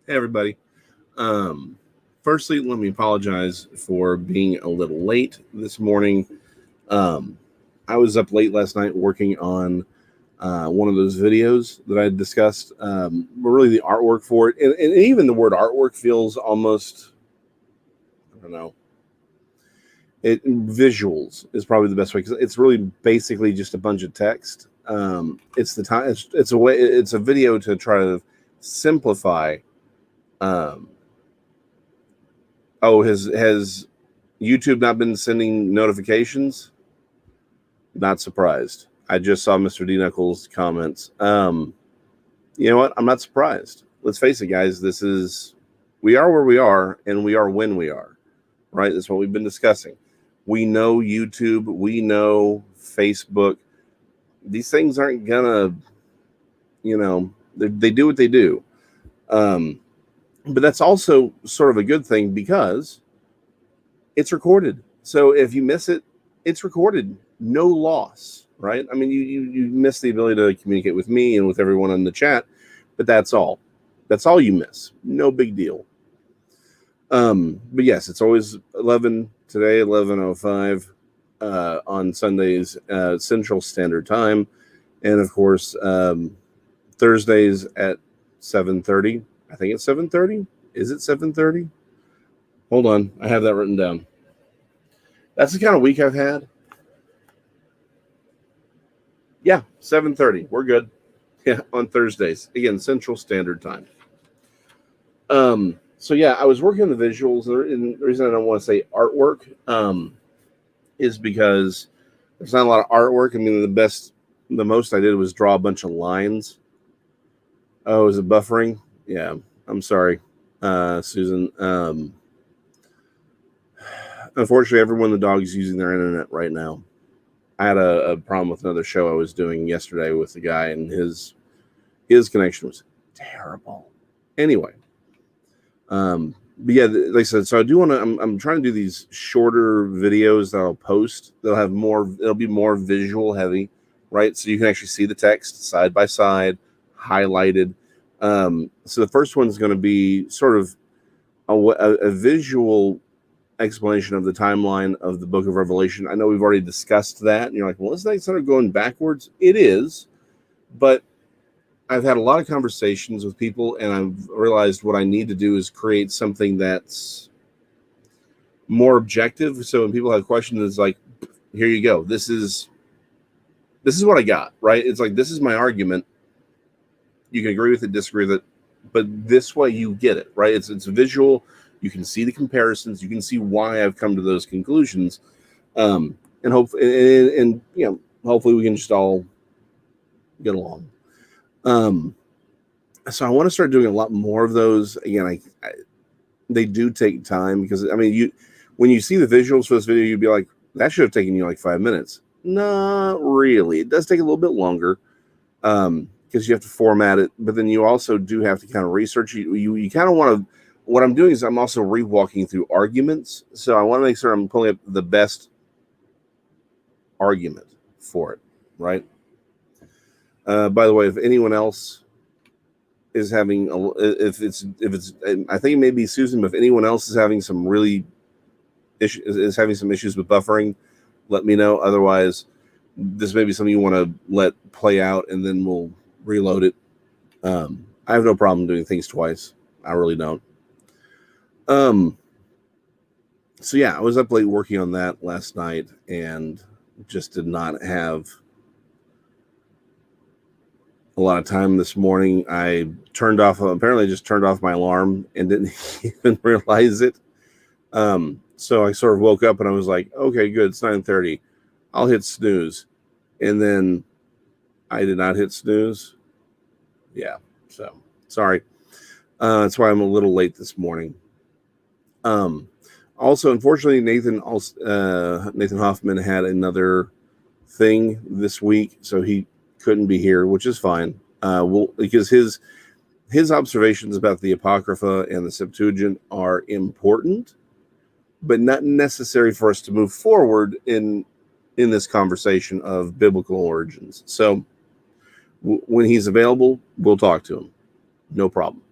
Hey, everybody. Um, Firstly, let me apologize for being a little late this morning. Um, I was up late last night working on one of those videos that I had discussed, but really the artwork for it. And even the word artwork feels almost, I don't know, visuals is probably the best way because it's really basically just a bunch of text. It's the time, it's a way, it's a video to try to simplify. Um, Oh, has YouTube not been sending notifications? Not surprised. I just saw Mr. D Knuckles' comments. You know what? I'm not surprised. Let's face it, guys. We are where we are, and we are when we are. Right? That's what we've been discussing. We know YouTube. We know Facebook. These things aren't gonna, they do what they do. But that's also sort of a good thing because it's recorded. So if you miss it, it's recorded. No loss, right? I mean, you miss the ability to communicate with me and with everyone in the chat, but that's all. That's all you miss. No big deal. But yes, it's always 11 today, 11:05 on Sundays, Central Standard Time, and of course Thursdays at 7:30. I think it's 7:30. Is it 7:30? Hold on, I have that written down. That's the kind of week I've had. Yeah, 7:30. We're good. Yeah, on Thursdays. Again, Central Standard Time. So yeah, I was working on the visuals, and the reason I don't want to say artwork is because there's not a lot of artwork. I mean, the most I did was draw a bunch of lines. Oh, is it buffering? Yeah, I'm sorry, Susan. Unfortunately, everyone in the dog is using their internet right now. I had a problem with another show I was doing yesterday with the guy, and his connection was terrible. Anyway, but yeah, like I said, so I do want to. I'm trying to do these shorter videos that I'll post. It'll be more visual heavy, right? So you can actually see the text side by side, highlighted. So the first one's going to be sort of a visual explanation of the timeline of the Book of Revelation. I know we've already discussed that, and you're like, well, isn't that sort of going backwards? It is, but I've had a lot of conversations with people, and I've realized what I need to do is create something that's more objective. So when people have questions, it's like, here you go. This is what I got, right? It's like, this is my argument. You can agree with it, disagree with it, but this way you get it, right? It's visual. You can see the comparisons. You can see why I've come to those conclusions, and hopefully we can just all get along. So I want to start doing a lot more of those. Again, they do take time because, I mean, when you see the visuals for this video, you'd be like, that should have taken you like 5 minutes. Not really. It does take a little bit longer because you have to format it, but then you also do have to kind of research. You kind of want to. What I'm doing is I'm also re-walking through arguments, so I want to make sure I'm pulling up the best argument for it, right? By the way, if anyone else is having if it's I think it may be Susan, but if anyone else is having some really having some issues with buffering, let me know. Otherwise, this may be something you want to let play out, and then we'll reload it. I have no problem doing things twice. I really don't. So yeah, I was up late working on that last night and just did not have a lot of time this morning. I apparently just turned off my alarm and didn't even realize it. So I sort of woke up and I was like, okay, good. It's 9:30. I'll hit snooze. And then I did not hit snooze. Yeah. So sorry. That's why I'm a little late this morning. Also, unfortunately, Nathan Hoffman had another thing this week, so he couldn't be here, which is fine. Because his observations about the Apocrypha and the Septuagint are important, but not necessary for us to move forward in this conversation of biblical origins. So when he's available, we'll talk to him. No problem.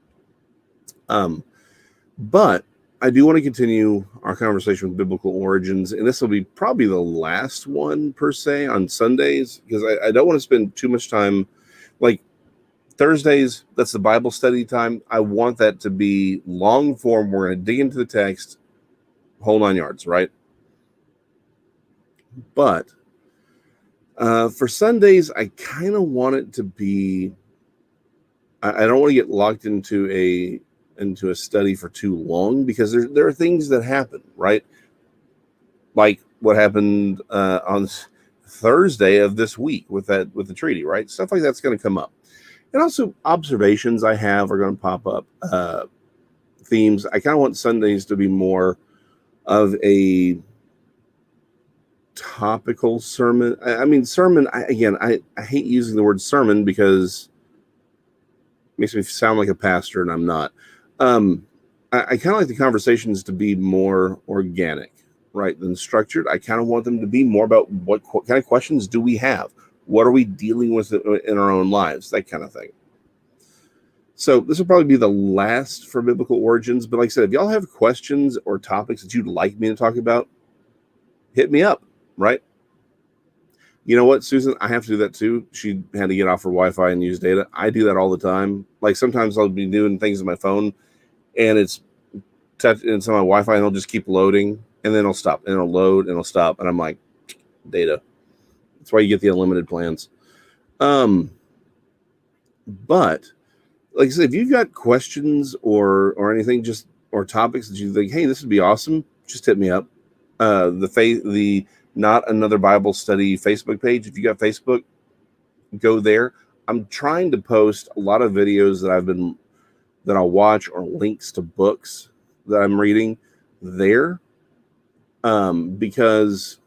But I do want to continue our conversation with biblical origins, and this will be probably the last one per se on Sundays, because I don't want to spend too much time. Like Thursdays, that's the Bible study time. I want that to be long form. We're going to dig into the text, whole 9 yards, right? But for Sundays, I kind of want it to be. I don't want to get locked into a study for too long, because there are things that happen, right? Like what happened on Thursday of this week with the treaty, right? Stuff like that's going to come up, and also observations I have are going to pop up. Themes. I kind of want Sundays to be more of a topical sermon. I mean, sermon. I hate using the word sermon because it makes me sound like a pastor, and I'm not. I kind of like the conversations to be more organic, right, than structured. I kind of want them to be more about what kind of questions do we have? What are we dealing with in our own lives? That kind of thing. So this will probably be the last for biblical origins. But like I said, if y'all have questions or topics that you'd like me to talk about, hit me up, right? You know what, Susan? I have to do that too. She had to get off her Wi-Fi and use data. I do that all the time. Like sometimes I'll be doing things on my phone, and it's on my Wi-Fi, and it'll just keep loading, and then it'll stop, and it'll load, and it'll stop, and I'm like, data. That's why you get the unlimited plans. But like I said, if you've got questions or anything, or topics that you think, hey, this would be awesome, just hit me up. The Not Another Bible Study Facebook page. If you got Facebook, go there. I'm trying to post a lot of videos that I'll watch, or links to books that I'm reading there, because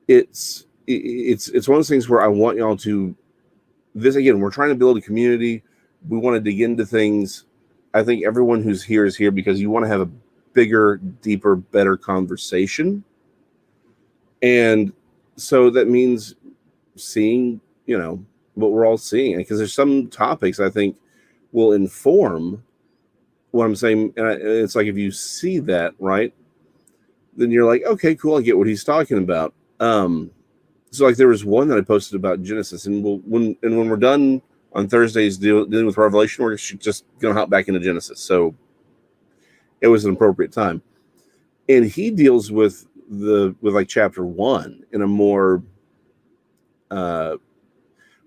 it's one of those things where I want y'all to. This again, we're trying to build a community. We want to dig into things. I think everyone who's here is here because you want to have a bigger, deeper, better conversation. And so that means seeing, what we're all seeing. Because there's some topics I think will inform what I'm saying. And it's like, if you see that, right, then you're like, okay, cool, I get what he's talking about. So like there was one that I posted about Genesis, and when we're done on Thursdays dealing with Revelation, we're just going to hop back into Genesis. So it was an appropriate time. And he deals with like chapter 1 in a more from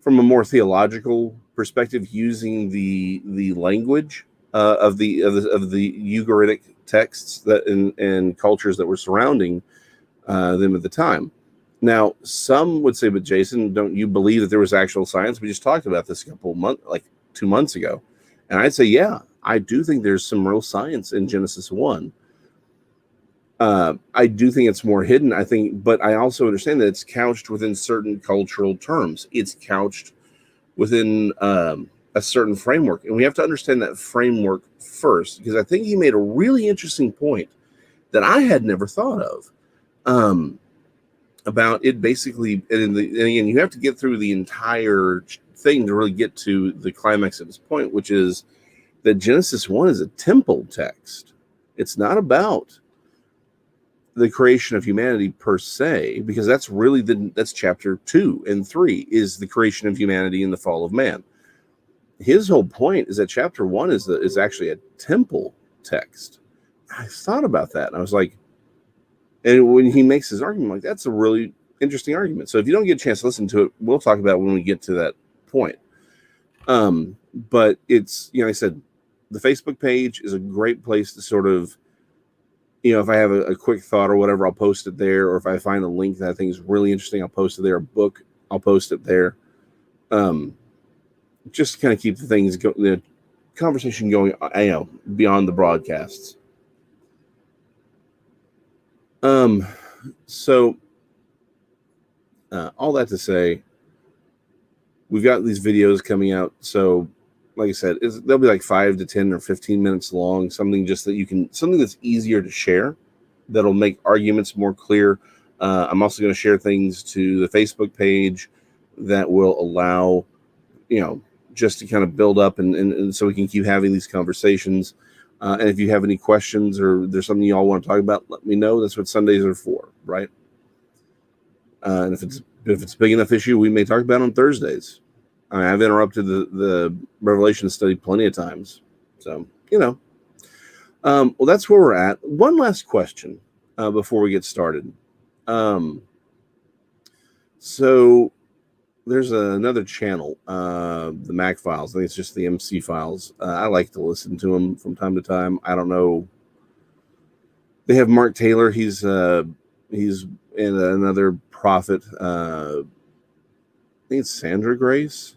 a more theological perspective, using the language of the Ugaritic texts that and cultures that were surrounding them at the time. Now, some would say, but Jason, don't you believe that there was actual science? We just talked about this a couple months, like 2 months ago. And I'd say, yeah, I do think there's some real science in Genesis 1. I do think it's more hidden, I think, but I also understand that it's couched within certain cultural terms. It's couched within a certain framework. And we have to understand that framework first, because I think he made a really interesting point that I had never thought of. About it basically, and again, you have to get through the entire thing to really get to the climax of this point, which is that Genesis 1 is a temple text. It's not about the creation of humanity per se, because that's really that's chapter 2 and 3 is the creation of humanity and the fall of man. His whole point is that chapter 1 is actually a temple text. I thought about that, and I was like, and when he makes his argument, like, that's a really interesting argument. So if you don't get a chance to listen to it, we'll talk about it when we get to that point. But it's, I said, the Facebook page is a great place to sort of, if I have a quick thought or whatever, I'll post it there. Or if I find a link that I think is really interesting, I'll post it there. A book, I'll post it there. Just to kind of keep the conversation going, beyond the broadcasts. So all that to say, we've got these videos coming out. So like I said, they'll be like 5 to 10 or 15 minutes long. Something that's easier to share, that'll make arguments more clear. I'm also going to share things to the Facebook page that will allow, just to kind of build up and so we can keep having these conversations. And if you have any questions or there's something you all want to talk about, let me know. That's what Sundays are for, right? And if it's a big enough issue, we may talk about it on Thursdays. I mean, I've interrupted the Revelation study plenty of times. So, well, that's where we're at. One last question before we get started. So there's another channel, the Mac Files. I think it's just the MC Files. I like to listen to them from time to time. I don't know. They have Mark Taylor. He's in another prophet. I think it's Sandra Grace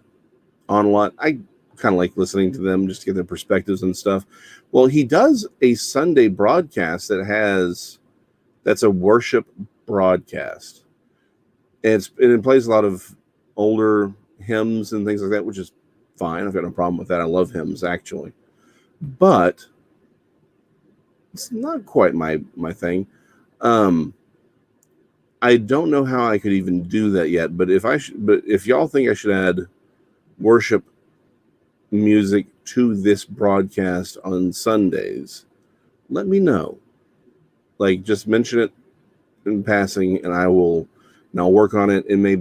on a lot. I kind of like listening to them just to get their perspectives and stuff. Well, he does a Sunday broadcast that's a worship broadcast. And it plays a lot of older hymns and things like that, which is fine. I've got no problem with that. I love hymns, actually. But it's not quite my thing. I don't know how I could even do that yet, but if y'all think I should add worship music to this broadcast on Sundays, let me know. Like, just mention it in passing, and I'll work on it. It may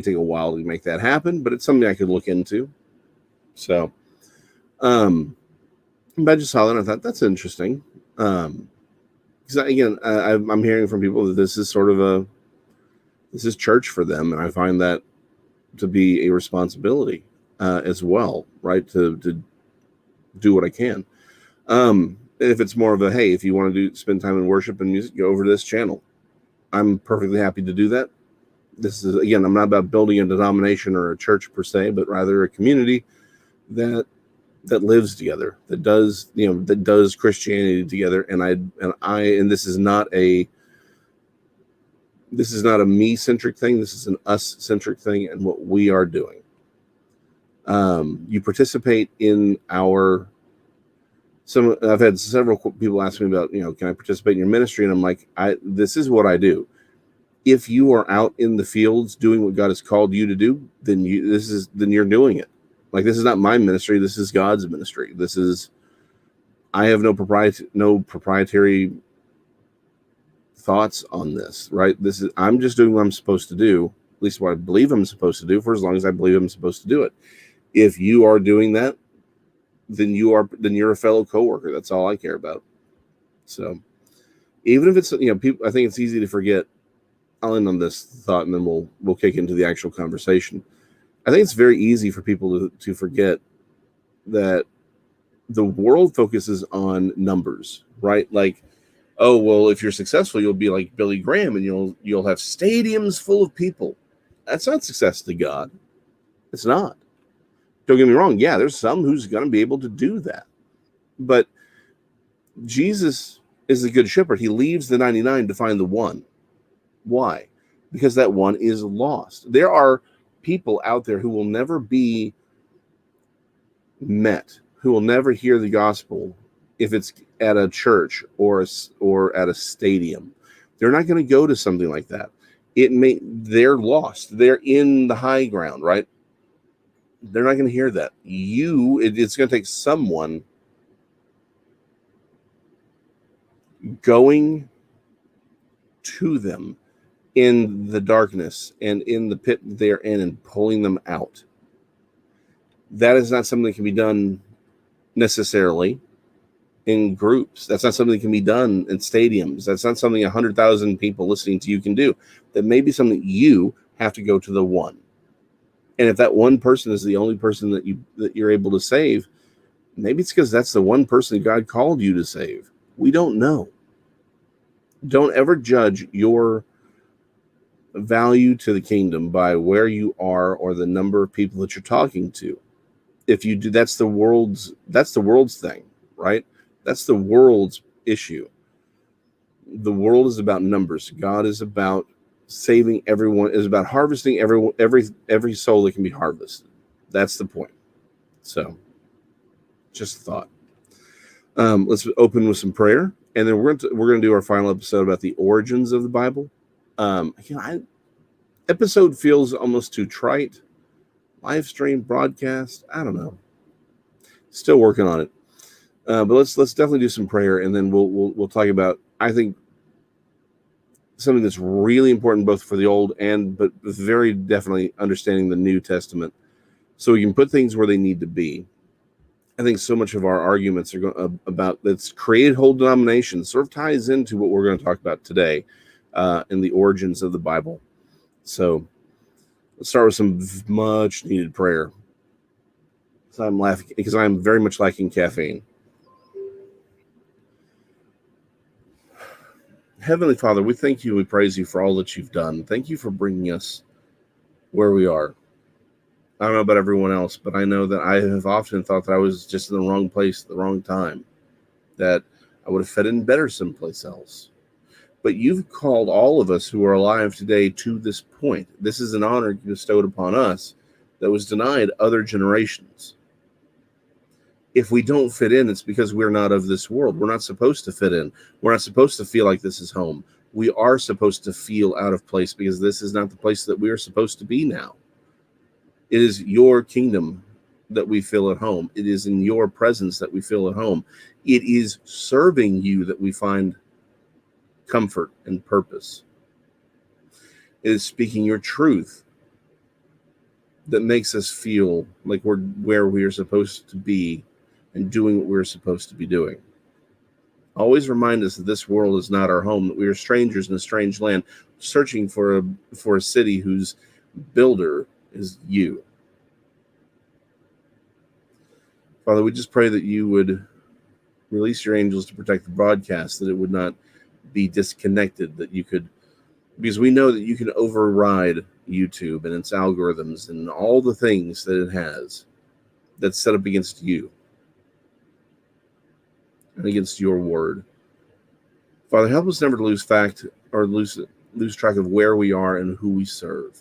take a while to make that happen, but it's something I could look into. So, but I just saw that and I thought that's interesting. Because again, I'm hearing from people that this is sort of this is church for them, and I find that to be a responsibility as well, right? To do what I can. If it's more of a, hey, if you want to spend time in worship and music, go over to this channel. I'm perfectly happy to do that. This is, again, I'm not about building a denomination or a church per se, but rather a community that lives together, that does Christianity together. And this is not a me-centric thing. This is an us-centric thing and what we are doing. You participate in I've had several people ask me about, can I participate in your ministry? And I'm like, this is what I do. If you are out in the fields doing what God has called you to do, then you're doing it. Like, this is not my ministry. This is God's ministry. I have no proprietary thoughts on this, right? I'm just doing what I'm supposed to do, at least what I believe I'm supposed to do, for as long as I believe I'm supposed to do it. If you are doing that, then you're a fellow coworker. That's all I care about. So even if it's, people, I think it's easy to forget. I'll end on this thought and then we'll kick into the actual conversation. I think it's very easy for people to forget that the world focuses on numbers, right? Like, oh, well, if you're successful, you'll be like Billy Graham and you'll have stadiums full of people. That's not success to God. It's not. Don't get me wrong. Yeah, there's some who's going to be able to do that. But Jesus is the good shepherd. He leaves the 99 to find the one. Why? Because that one is lost. There are people out there who will never be met, who will never hear the gospel if it's at a church or at a stadium. They're not going to go to something like that. They're lost. They're in the high ground, right? They're not going to hear that. It's going to take someone going to them in the darkness and in the pit they're in and pulling them out. That is not something that can be done necessarily in groups. That's not something that can be done in stadiums. That's not something 100,000 people listening to you can do. That may be something you have to go to the one. And if that one person is the only person that you're able to save, maybe it's because that's the one person God called you to save. We don't know. Don't ever judge your value to the kingdom by where you are or the number of people that you're talking to. If you do, that's the world's thing, right? That's the world's issue. The world is about numbers. God is about saving everyone, is about harvesting every soul that can be harvested. That's the point. So, just a thought. Let's open with some prayer, and then we're going to do our final episode about the origins of the Bible. Episode feels almost too trite. live stream, broadcast. I don't know. Still working on it. But let's definitely do some prayer, and then we'll talk about, I think, something that's really important both for the Old but very definitely understanding the New Testament, so we can put things where they need to be. I think so much of our arguments are about that's created whole denominations sort of ties into what we're going to talk about today, in the origins of the Bible. So let's start with some much needed prayer. So I'm laughing because I'm very much lacking caffeine. Heavenly Father, we thank you, we praise you for all that you've done. Thank you for bringing us where we are. I don't know about everyone else, but I know that I have often thought that I was just in the wrong place at the wrong time, that I would have fit in better someplace else. But you've called all of us who are alive today to this point. This is an honor bestowed upon us that was denied other generations. If we don't fit in, it's because we're not of this world. We're not supposed to fit in. We're not supposed to feel like this is home. We are supposed to feel out of place because this is not the place that we are supposed to be now. It is your kingdom that we feel at home. It is in your presence that we feel at home. It is serving you that we find comfort and purpose. It is speaking your truth that makes us feel like we're where we are supposed to be and doing what we're supposed to be doing. Always remind us that this world is not our home, that we are strangers in a strange land, searching for a city whose builder is you. Father, we just pray that you would release your angels to protect the broadcast, that it would not be disconnected, that you could, because we know that you can override YouTube and its algorithms and all the things that it has that's set up against you and against your word. Father, help us never to lose fact or lose track of where we are and who we serve.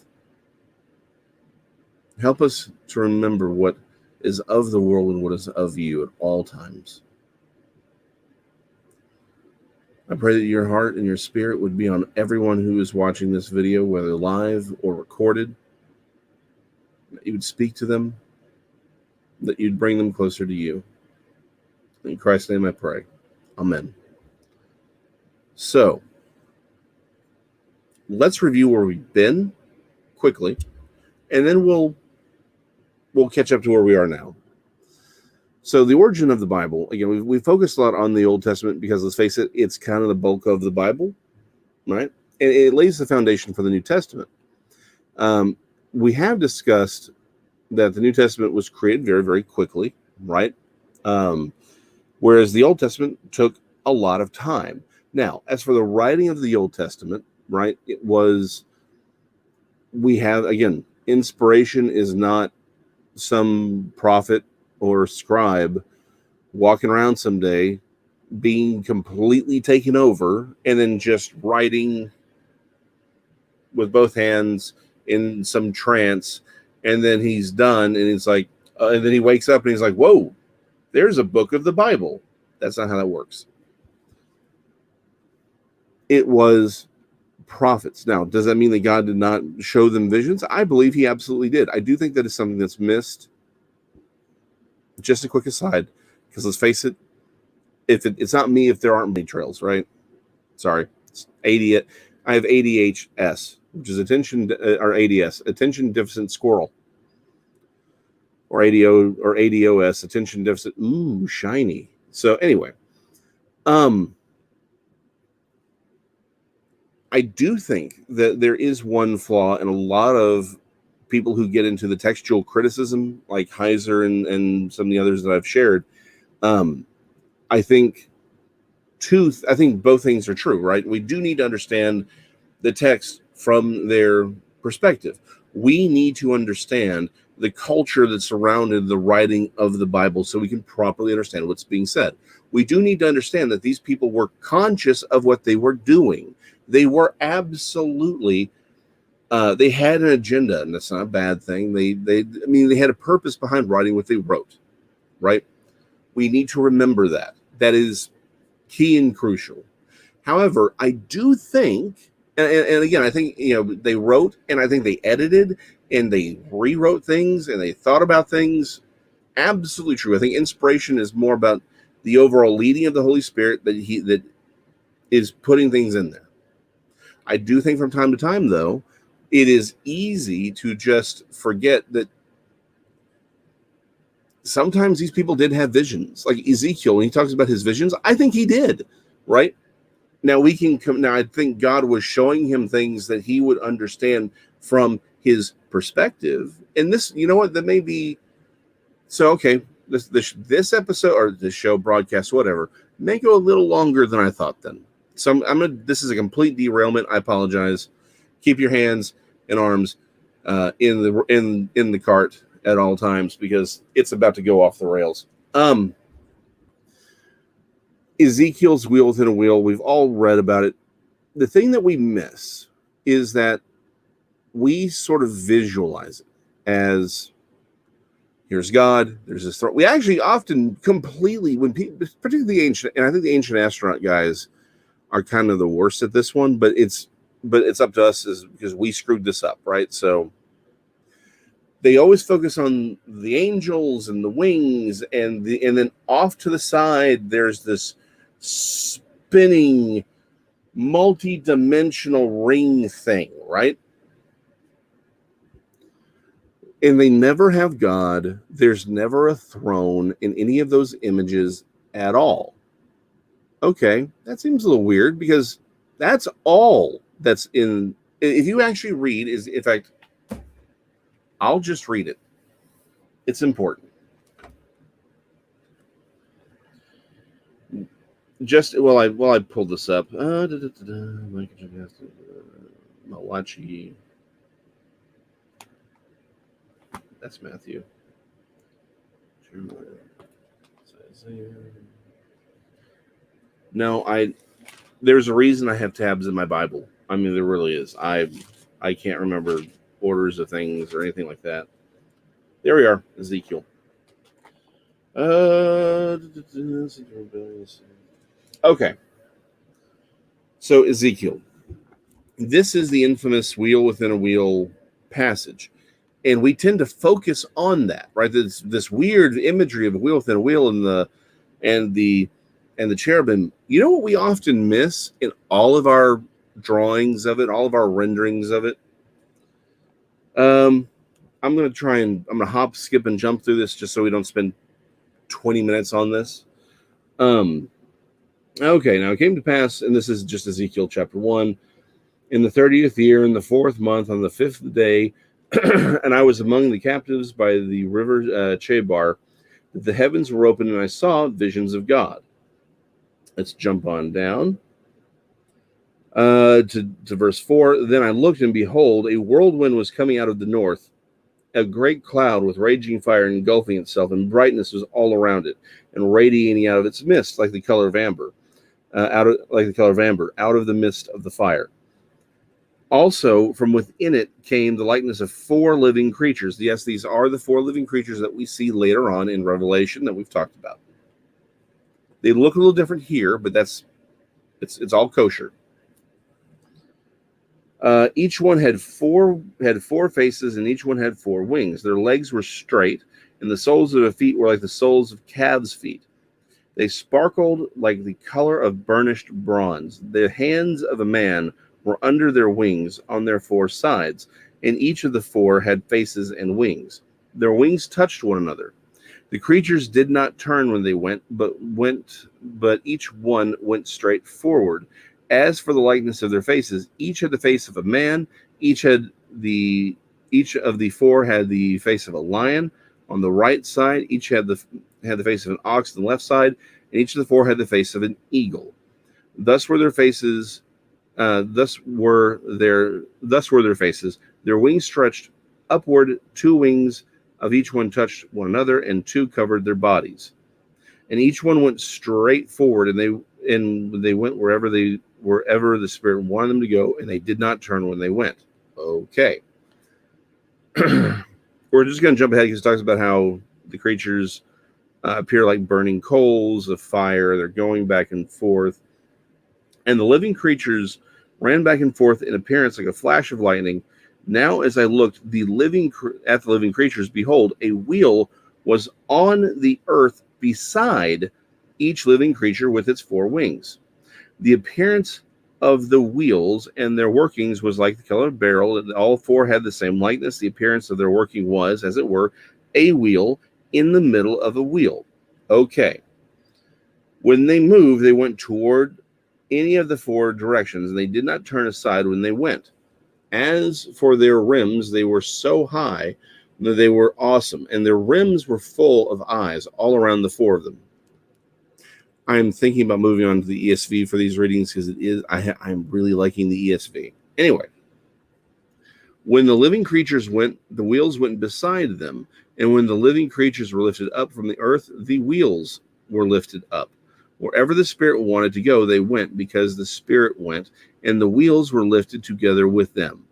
Help us to remember what is of the world and what is of you at all times. I pray that your heart and your spirit would be on everyone who is watching this video, whether live or recorded, that you would speak to them, that you'd bring them closer to you. In Christ's name I pray. Amen. So, let's review where we've been quickly, and then we'll catch up to where we are now. So the origin of the Bible, again, we focused a lot on the Old Testament because, let's face it, it's kind of the bulk of the Bible, right? And it lays the foundation for the New Testament. We have discussed that the New Testament was created very, very quickly, right? Whereas the Old Testament took a lot of time. Now, as for the writing of the Old Testament, right, we have, again, inspiration is not some prophet or scribe walking around someday being completely taken over and then just writing with both hands in some trance, and then he's done, and it's like, and then he wakes up and he's like, whoa, there's a book of the Bible. That's not how that works. It was prophets. Now, does that mean that God did not show them visions? I believe he absolutely did. I do think that is something that's missed. Just a quick aside, because let's face it, it's not me if there aren't many trails, right? Sorry, it's ADHD. I have ADHS, which is ADS, attention deficit squirrel, or ADOS, attention deficit. Ooh, shiny. So anyway, I do think that there is one flaw in a lot of people who get into the textual criticism, like Heiser and some of the others that I've shared. I think both things are true, right? We do need to understand the text from their perspective. We need to understand the culture that surrounded the writing of the Bible so we can properly understand what's being said. We do need to understand that these people were conscious of what they were doing. They were absolutely, they had an agenda, and that's not a bad thing. They had a purpose behind writing what they wrote, right? We need to remember that. That is key and crucial. However, I do think And again, I think they wrote, and I think they edited, and they rewrote things, and they thought about things. Absolutely true. I think inspiration is more about the overall leading of the Holy Spirit that is putting things in there. I do think from time to time, though, it is easy to just forget that sometimes these people did have visions. Like Ezekiel, when he talks about his visions, I think he did, right? Now we can come. Now I think God was showing him things that he would understand from his perspective. And this, you know what, that may be so. Okay, this episode or this show broadcast, whatever, may go a little longer than I thought. Then, so I'm gonna. This is a complete derailment. I apologize. Keep your hands and arms in the cart at all times because it's about to go off the rails. Ezekiel's wheel within a wheel. We've all read about it. The thing that we miss is that we sort of visualize it as here's God, there's this throne. We actually often completely, when people, particularly the ancient, and I think the ancient astronaut guys are kind of the worst at this one, but it's up to us because we screwed this up, right? So they always focus on the angels and the wings, and then off to the side there's this spinning multi-dimensional ring thing, right? And they never have God. There's never a throne in any of those images at all. Okay, that seems a little weird because that's all that's in. If you actually read, in fact, I'll just read it. It's important. Just while I pull this up, Malachi. That's Matthew. No, there's a reason I have tabs in my Bible. I mean, there really is. I can't remember orders of things or anything like that. There we are, Ezekiel. Okay. So Ezekiel. This is the infamous wheel within a wheel passage. And we tend to focus on that, right? This weird imagery of a wheel within a wheel and the cherubim. You know what we often miss in all of our drawings of it, all of our renderings of it? I'm going to hop, skip, and jump through this just so we don't spend 20 minutes on this. Okay, now it came to pass, and this is just Ezekiel chapter 1, in the 30th year, in the 4th month, on the 5th day, and I was among the captives by the river Chebar, that the heavens were open, and I saw visions of God. Let's jump on down to verse 4. Then I looked, and behold, a whirlwind was coming out of the north, a great cloud with raging fire engulfing itself, and brightness was all around it, and radiating out of its midst like the color of amber, out of the midst of the fire. Also, from within it came the likeness of 4 living creatures. Yes, these are the 4 living creatures that we see later on in Revelation that we've talked about. They look a little different here, but it's all kosher. Each one had four faces, and each one had 4 wings. Their legs were straight, and the soles of their feet were like the soles of calves' feet. They sparkled like the color of burnished bronze. The hands of a man were under their wings on their 4 sides, and each of the 4 had faces and wings. Their wings touched one another. The creatures did not turn when they went, but each one went straight forward. As for the likeness of their faces, each had the face of a man. Each of the 4 had the face of a lion on the right side. Each had the face of an ox on the left side, and each of the 4 had the face of an eagle. Thus were their faces. Thus were their faces. Their wings stretched upward. 2 wings of each one touched one another, and 2 covered their bodies. And each one went straight forward, and they went wherever the Spirit wanted them to go, and they did not turn when they went. Okay. We're just going to jump ahead because it talks about how the creatures appear like burning coals of fire. They're going back and forth. And the living creatures ran back and forth in appearance like a flash of lightning. Now, as I looked at the living creatures, behold, a wheel was on the earth beside each living creature with its 4 wings. The appearance of the wheels and their workings was like the color of beryl, and all 4 had the same likeness. The appearance of their working was, as it were, a wheel in the middle of a wheel. Okay. When they moved, they went toward any of the 4 directions, and they did not turn aside when they went. As for their rims, they were so high that they were awesome, and their rims were full of eyes all around the 4 of them. I'm thinking about moving on to the ESV for these readings because I'm really liking the ESV. Anyway, when the living creatures went, the wheels went beside them, and when the living creatures were lifted up from the earth, the wheels were lifted up. Wherever the Spirit wanted to go, they went, because the Spirit went, and the wheels were lifted together with them.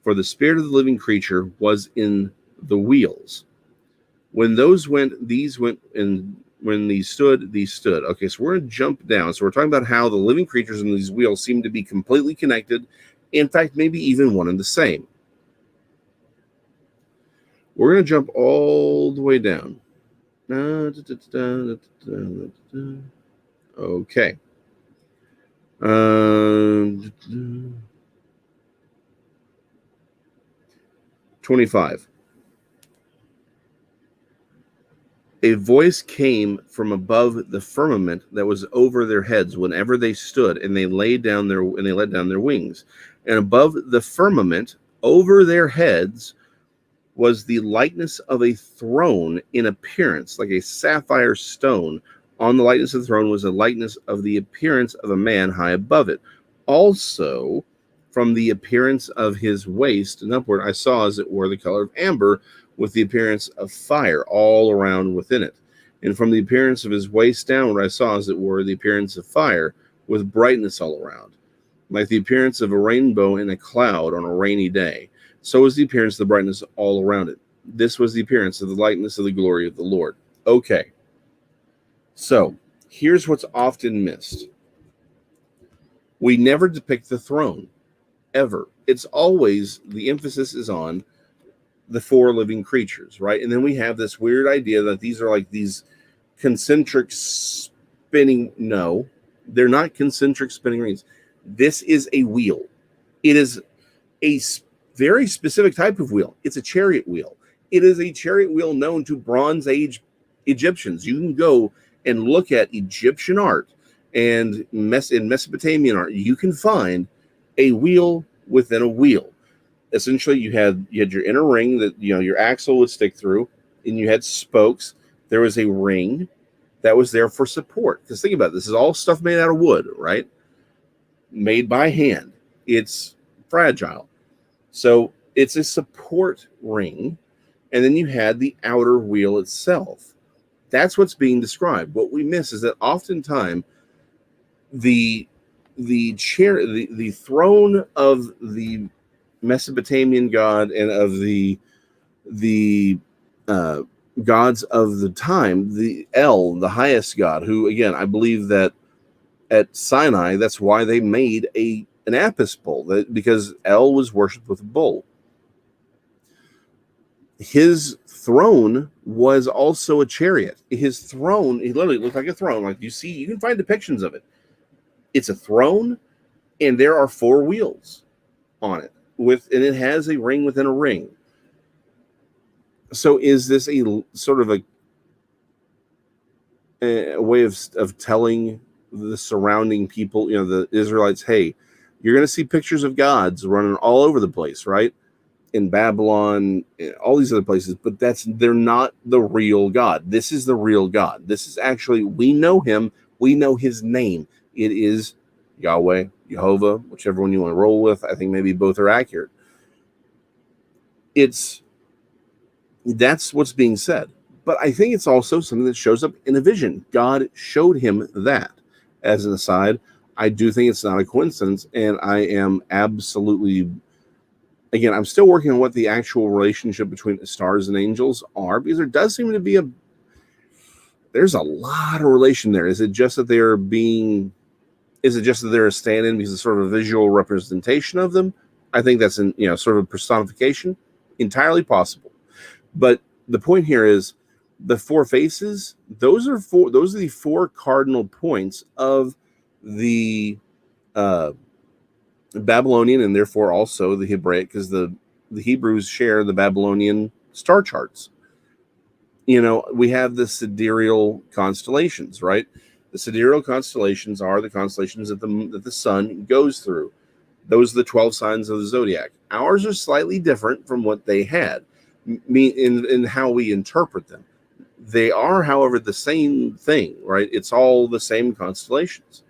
For the spirit of the living creature was in the wheels. When those went, these went, and when these stood, these stood. Okay, so we're going to jump down. So we're talking about how the living creatures in these wheels seem to be completely connected. In fact, maybe even one and the same. We're going to jump all the way down. Okay. 25. A voice came from above the firmament that was over their heads whenever they stood, and they let down their wings. And above the firmament, over their heads, was the likeness of a throne in appearance, like a sapphire stone. On the likeness of the throne was a likeness of the appearance of a man high above it. Also, from the appearance of his waist and upward, I saw, as it were, the color of amber, with the appearance of fire all around within it. And from the appearance of his waist downward, I saw, as it were, the appearance of fire, with brightness all around, like the appearance of a rainbow in a cloud on a rainy day. So was the appearance of the brightness all around it. This was the appearance of the likeness of the glory of the Lord. Okay. So, here's what's often missed. We never depict the throne, ever. It's always, the emphasis is on the 4 living creatures, right? And then we have this weird idea that these are like these concentric spinning. No, they're not concentric spinning rings. This is a wheel. It is a very specific type of wheel. It's a chariot wheel. It is a chariot wheel known to Bronze Age Egyptians. You can go and look at Egyptian art and in Mesopotamian art. You can find a wheel within a wheel. Essentially, you had your inner ring that your axle would stick through, and you had spokes. There was a ring that was there for support. Because think about it, this is all stuff made out of wood, right? Made by hand. It's fragile. So it's a support ring, and then you had the outer wheel itself. That's what's being described. What we miss is that oftentimes the throne of the Mesopotamian god and of the gods of the time, the El, the highest god, who, again, I believe that at Sinai, that's why they made an Apis bull, because El was worshipped with a bull. His throne was also a chariot. His throne, he literally looked like a throne. Like you can find depictions of it. It's a throne, and there are 4 wheels on it, and it has a ring within a ring. So is this a sort of a way of telling the surrounding people, the Israelites, hey, you're going to see pictures of gods running all over the place, right? In Babylon, all these other places, but they're not the real God. This is the real God. This is actually, we know him. We know his name. It is Yahweh, Jehovah, whichever one you want to roll with. I think maybe both are accurate. That's what's being said. But I think it's also something that shows up in a vision. God showed him that. As an aside, I do think it's not a coincidence, and I am absolutely, again, I'm still working on what the actual relationship between the stars and angels are, because there does seem to be there's a lot of relation there. Is it just that they are being Is it just that they're a stand-in because it's sort of a visual representation of them? I think that's sort of a personification. Entirely possible. But the point here is the four faces. Those are the four cardinal points of the Babylonian, and therefore also the Hebraic, because the Hebrews share the Babylonian star charts. We have the sidereal constellations, right? The sidereal constellations are the constellations that the sun goes through. Those are the 12 signs of the zodiac. Ours are slightly different from what they had in how we interpret them. They are, however, the same thing, right? It's all the same constellations.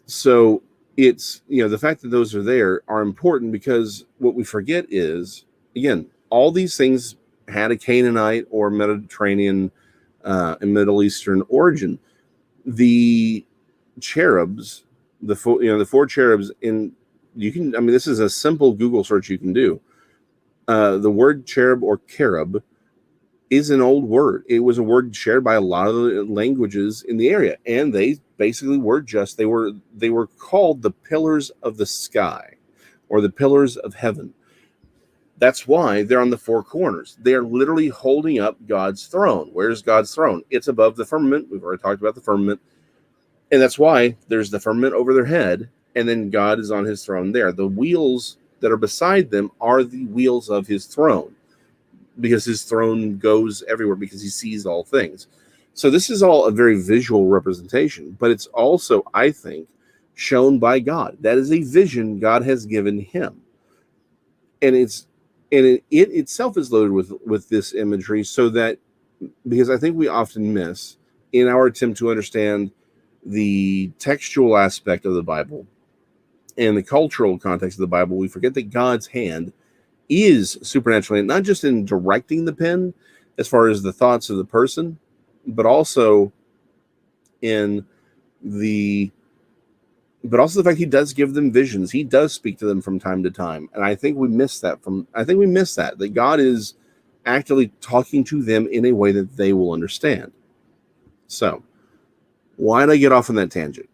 So it's, the fact that those are there are important, because what we forget is, again, all these things had a Canaanite or Mediterranean and Middle Eastern origin. The cherubs, the four cherubs this is a simple Google search you can do. The word cherub or cherub is an old word. It was a word shared by a lot of the languages in the area, and they basically they were called the pillars of the sky, or the pillars of heaven. That's why they're on the four corners. They are literally holding up God's throne. Where's God's throne? It's above the firmament. We've already talked about the firmament. And that's why there's the firmament over their head, and then God is on his throne there. The wheels that are beside them are the wheels of his throne, because his throne goes everywhere, because he sees all things. So this is all a very visual representation, but it's also, I think, shown by God. That is a vision God has given him. And it itself is loaded with this imagery, so that, because I think we often miss, in our attempt to understand the textual aspect of the Bible and the cultural context of the Bible, we forget that God's hand is supernaturally, not just in directing the pen as far as the thoughts of the person, but also the fact he does give them visions. He does speak to them from time to time. And I think we miss that that God is actively talking to them in a way that they will understand. So, why did I get off on that tangent?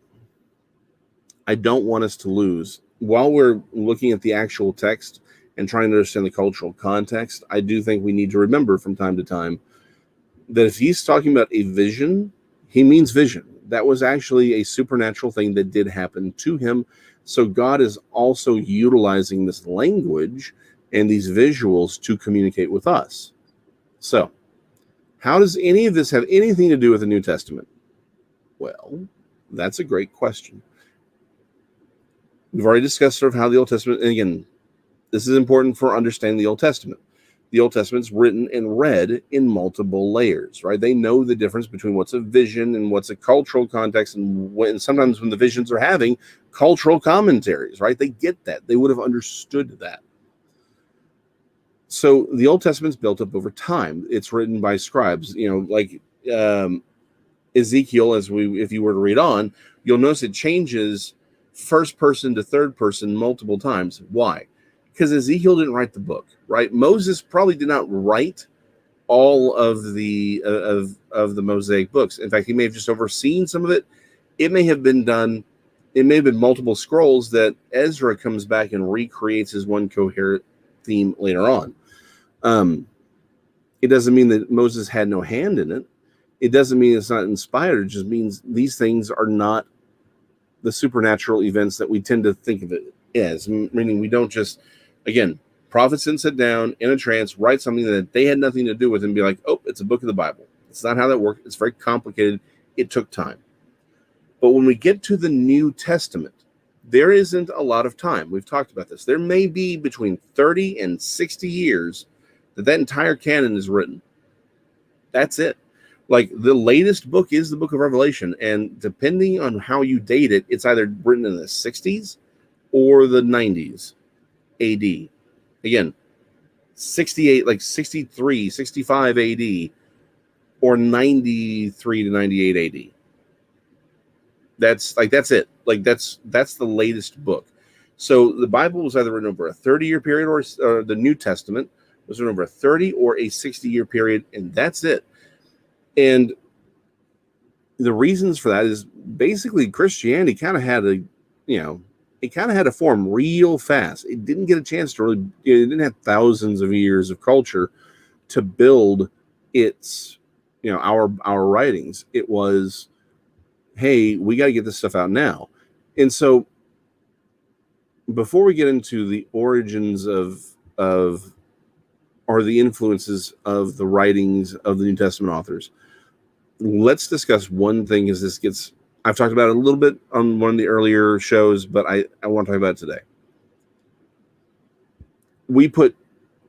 I don't want us to lose, while we're looking at the actual text and trying to understand the cultural context, I do think we need to remember from time to time that if he's talking about a vision, he means vision. That was actually a supernatural thing that did happen to him. So God is also utilizing this language and these visuals to communicate with us. So, how does any of this have anything to do with the New Testament? Well, that's a great question. We've already discussed sort of how the Old Testament, and again, this is important for understanding the Old Testament. The Old Testament's written and read in multiple layers, right? They know the difference between what's a vision and what's a cultural context, and sometimes when the visions are having cultural commentaries, right? They get that. They would have understood that. So the Old Testament's built up over time. It's written by scribes, like Ezekiel, if you were to read on, you'll notice it changes first person to third person multiple times. Why? Because Ezekiel didn't write the book, right? Moses probably did not write all of the of the Mosaic books. In fact, he may have just overseen some of it. It may have been done. It may have been multiple scrolls that Ezra comes back and recreates as one coherent theme later on. It doesn't mean that Moses had no hand in it. It doesn't mean it's not inspired. It just means these things are not the supernatural events that we tend to think of it as. Meaning we don't just, again, prophets didn't sit down in a trance, write something that they had nothing to do with and be like, oh, it's a book of the Bible. It's not how that worked. It's very complicated. It took time. But when we get to the New Testament, there isn't a lot of time. We've talked about this. There may be between 30 and 60 years that entire canon is written. That's it. Like, the latest book is the book of Revelation, and depending on how you date it, it's either written in the 60s or the 90s AD. Again, 68, like 63, 65 AD, or 93 to 98 AD. That's it. Like, that's the latest book. So the Bible was either written over a 30-year period, or the New Testament was written over a 30 or a 60-year period, and that's it. And the reasons for that is basically Christianity kind of had it kind of had to form real fast. It didn't get a chance to really, it didn't have thousands of years of culture to build its, our writings. It was, hey, we got to get this stuff out now. And so before we get into the origins of or the influences of the writings of the New Testament authors, let's discuss one thing as this gets, I've talked about it a little bit on one of the earlier shows, but I want to talk about it today. We put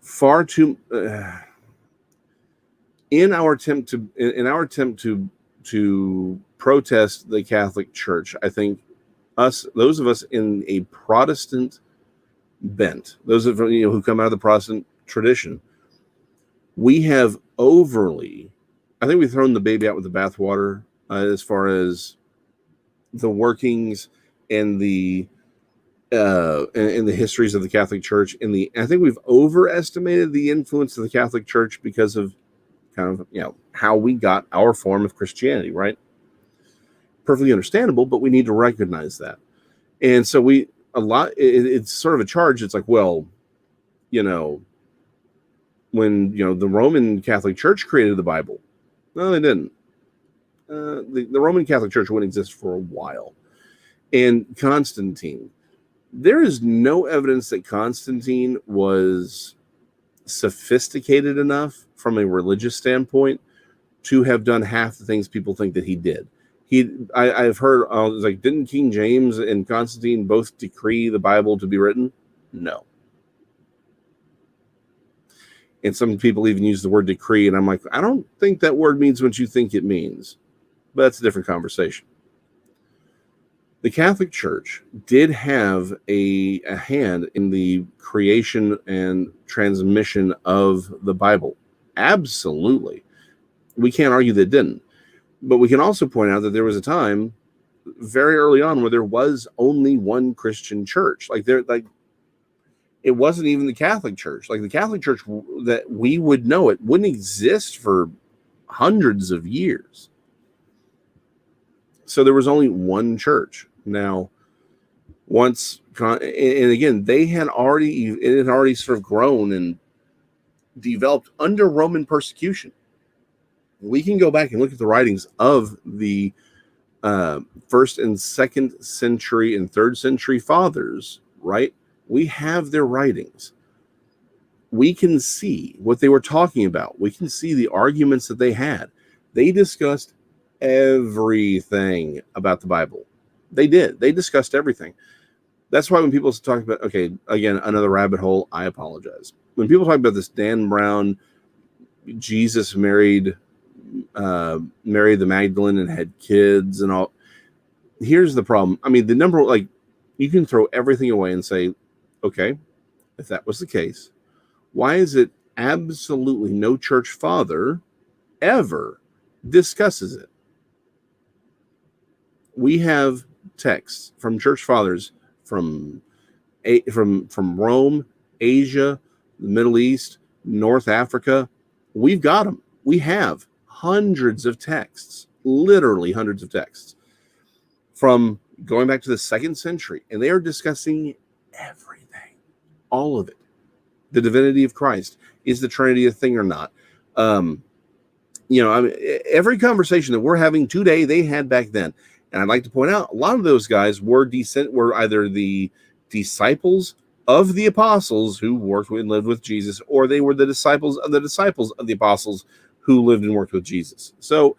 far too in our attempt to protest the Catholic Church. I think those of us in a Protestant bent, those of who come out of the Protestant tradition, we have overly, I think we've thrown the baby out with the bathwater as far as the workings and the histories of the Catholic Church. I think we've overestimated the influence of the Catholic Church because of kind of how we got our form of Christianity, right? Perfectly understandable, but we need to recognize that. And so it's sort of a charge. It's like, well, when the Roman Catholic Church created the Bible, no, they didn't. The Roman Catholic Church wouldn't exist for a while. And Constantine, there is no evidence that Constantine was sophisticated enough from a religious standpoint to have done half the things people think that he did. I've heard, like, didn't King James and Constantine both decree the Bible to be written? No. And some people even use the word decree, and I'm like, I don't think that word means what you think it means. But that's a different conversation. The Catholic Church did have a hand in the creation and transmission of the Bible. Absolutely. We can't argue that it didn't. But we can also point out that there was a time very early on where there was only one Christian church. It wasn't even the Catholic Church. Like, the Catholic Church that we would know it wouldn't exist for hundreds of years. So there was only one church. Now, and again, it had already sort of grown and developed under Roman persecution. We can go back and look at the writings of the 1st and 2nd century and 3rd century fathers, right? We have their writings. We can see what they were talking about. We can see the arguments that they had. They discussed everything about the Bible. They did. They discussed everything. That's why when people talk about, okay, again, another rabbit hole, I apologize. When people talk about this Dan Brown, Jesus married Mary the Magdalene and had kids and all, here's the problem. I mean, the number, like, you can throw everything away and say, okay, if that was the case, why is it absolutely no church father ever discusses it? We have texts from church fathers from Rome, Asia, the Middle East, North Africa. We've got them. We have hundreds of texts, literally hundreds of texts from going back to the 2nd century, and they are discussing everything, all of it. The divinity of Christ. Is the Trinity a thing or not? Every conversation that we're having today, they had back then. And I'd like to point out, a lot of those guys were either the disciples of the apostles who worked and lived with Jesus, or they were the disciples of the apostles who lived and worked with Jesus. So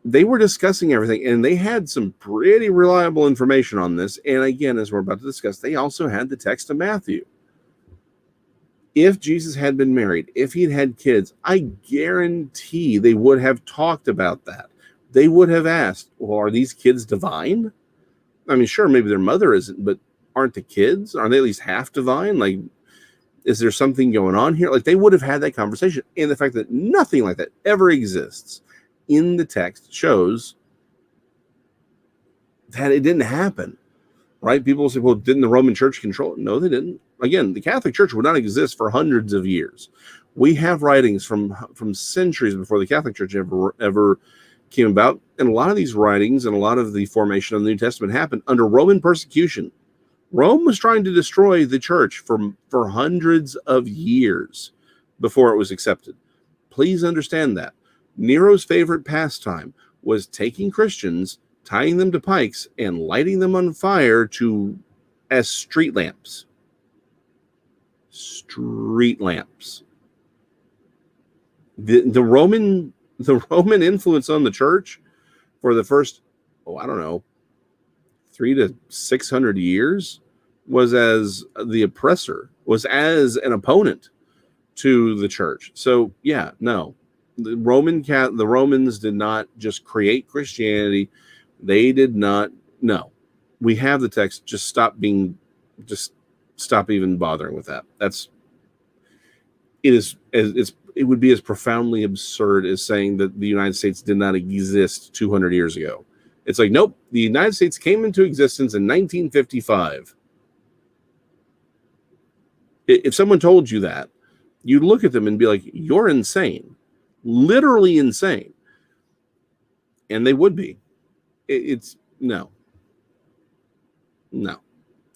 they were discussing everything, and they had some pretty reliable information on this. And again, as we're about to discuss, they also had the text of Matthew. If Jesus had been married, if he'd had kids, I guarantee they would have talked about that. They would have asked, well, are these kids divine? I mean, sure, maybe their mother isn't, but aren't the kids? Aren't they at least half divine? Like, is there something going on here? Like, they would have had that conversation. And the fact that nothing like that ever exists in the text shows that it didn't happen, right? People say, well, didn't the Roman Church control it? No, they didn't. Again, the Catholic Church would not exist for hundreds of years. We have writings from centuries before the Catholic Church ever came about. And a lot of these writings and a lot of the formation of the New Testament happened under Roman persecution. Rome was trying to destroy the church for hundreds of years before it was accepted. Please understand that. Nero's favorite pastime was taking Christians, tying them to pikes, and lighting them on fire as street lamps. Street lamps. The Roman influence on the church for the first, 300 to 600 years was as the oppressor, was as an opponent to the church. So yeah, no, the Romans did not just create Christianity. They did not. No, we have the text. Just stop even bothering with that. It would be as profoundly absurd as saying that the United States did not exist 200 years ago. It's like, nope, the United States came into existence in 1955. If someone told you that, you'd look at them and be like, you're insane, literally insane. And they would be. It's no.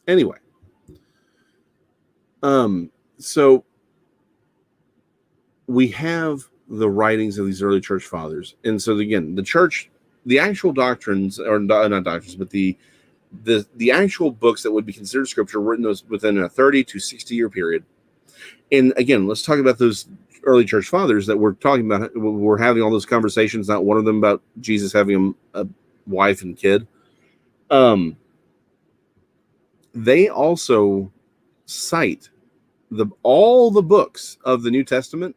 Anyway. So we have the writings of these early church fathers. And so again, the church, the actual doctrines, or not doctrines, but the actual books that would be considered scripture written within a 30 to 60 year period. And again, let's talk about those early church fathers that we're talking about. We're having all those conversations, not one of them about Jesus having a wife and kid. They also cite all the books of the New Testament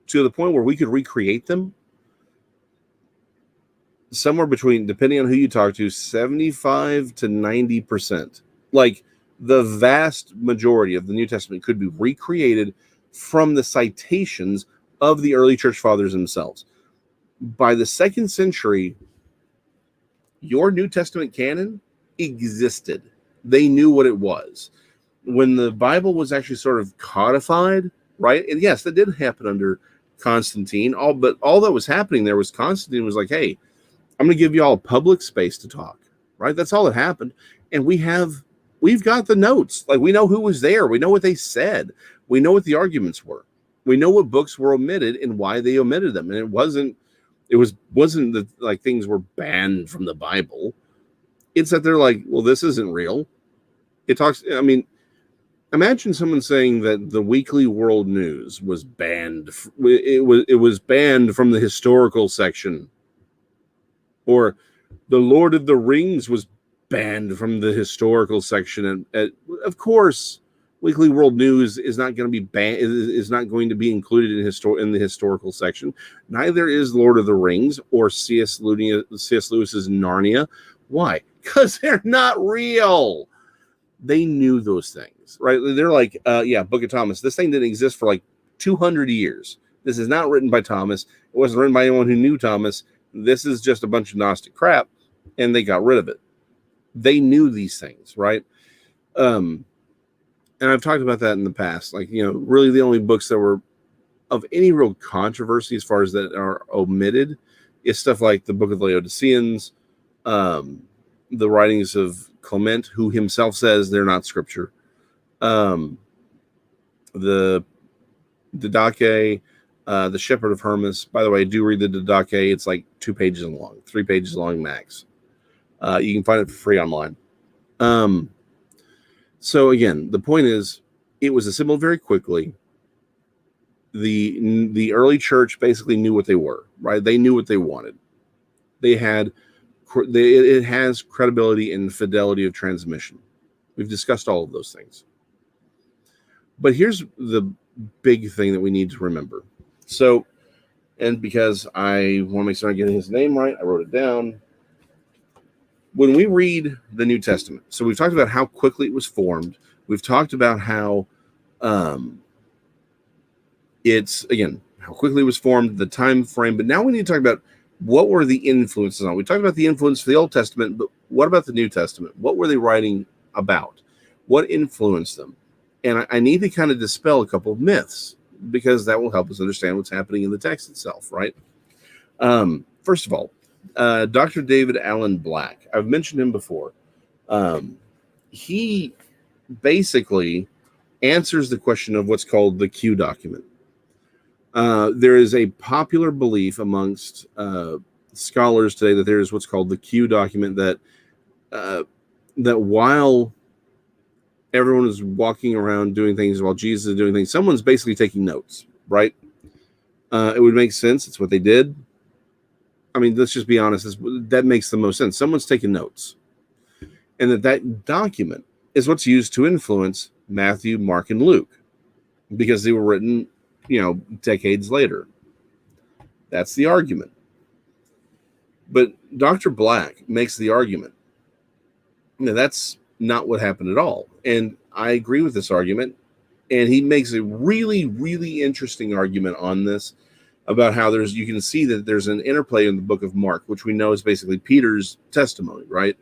to the point where we could recreate them. Somewhere between, depending on who you talk to, 75 to 90%. Like the vast majority of the New Testament could be recreated from the citations of the early church fathers themselves. By the 2nd century, your New Testament canon existed. They knew what it was. When the Bible was actually sort of codified, right? And yes, that did happen under Constantine. But all that was happening there was Constantine was like, hey, I'm going to give you all a public space to talk, right? That's all that happened. And we've got the notes. Like, we know who was there. We know what they said. We know what the arguments were. We know what books were omitted and why they omitted them. And it wasn't that like things were banned from the Bible. It's that they're like, well, this isn't real. Imagine someone saying that the Weekly World News was banned. It was banned from the historical section. Or the Lord of the Rings was banned from the historical section. And of course, Weekly World News is not going to be banned. Is not going to be included in the historical section. Neither is Lord of the Rings or C.S. Lewis's Narnia. Why? Because they're not real. They knew those things, right? They're like, Book of Thomas. This thing didn't exist for like 200 years. This is not written by Thomas. It wasn't written by anyone who knew Thomas. This is just a bunch of Gnostic crap, and they got rid of it. They knew these things, right? And I've talked about that in the past. Like, really the only books that were of any real controversy as far as that are omitted is stuff like the Book of the Laodiceans, the writings of Clement, who himself says they're not scripture, the Didache, the Shepherd of Hermas. By the way, do read the Didache. It's like 2 pages long, 3 pages long max. You can find it for free online. So again, the point is, it was assembled very quickly. The early church basically knew what they were, right? They knew what they wanted. It has credibility and fidelity of transmission. We've discussed all of those things. But here's the big thing that we need to remember. So, and because I want to make sure I'm getting his name right, I wrote it down. When we read the New Testament, so we've talked about how quickly it was formed. We've talked about how it's, again, how quickly it was formed, the time frame. But now we need to talk about what were the influences on. We talked about the influence for the Old Testament, but what about the New Testament? What were they writing about? What influenced them? And I need to kind of dispel a couple of myths, because that will help us understand what's happening in the text itself, right? First of all, Dr. David Allen Black, I've mentioned him before. He basically answers the question of what's called the Q document. There is a popular belief amongst scholars today that there is what's called the Q document, that while everyone is walking around doing things, while Jesus is doing things, someone's basically taking notes, right? It would make sense. It's what they did. I mean, let's just be honest. That makes the most sense. Someone's taking notes. And that document is what's used to influence Matthew, Mark, and Luke, because they were written, decades later. That's the argument. But Dr. Black makes the argument. That's not what happened at all. And I agree with this argument. And he makes a really, really interesting argument on this, about how you can see that there's an interplay in the book of Mark, which we know is basically Peter's testimony, right?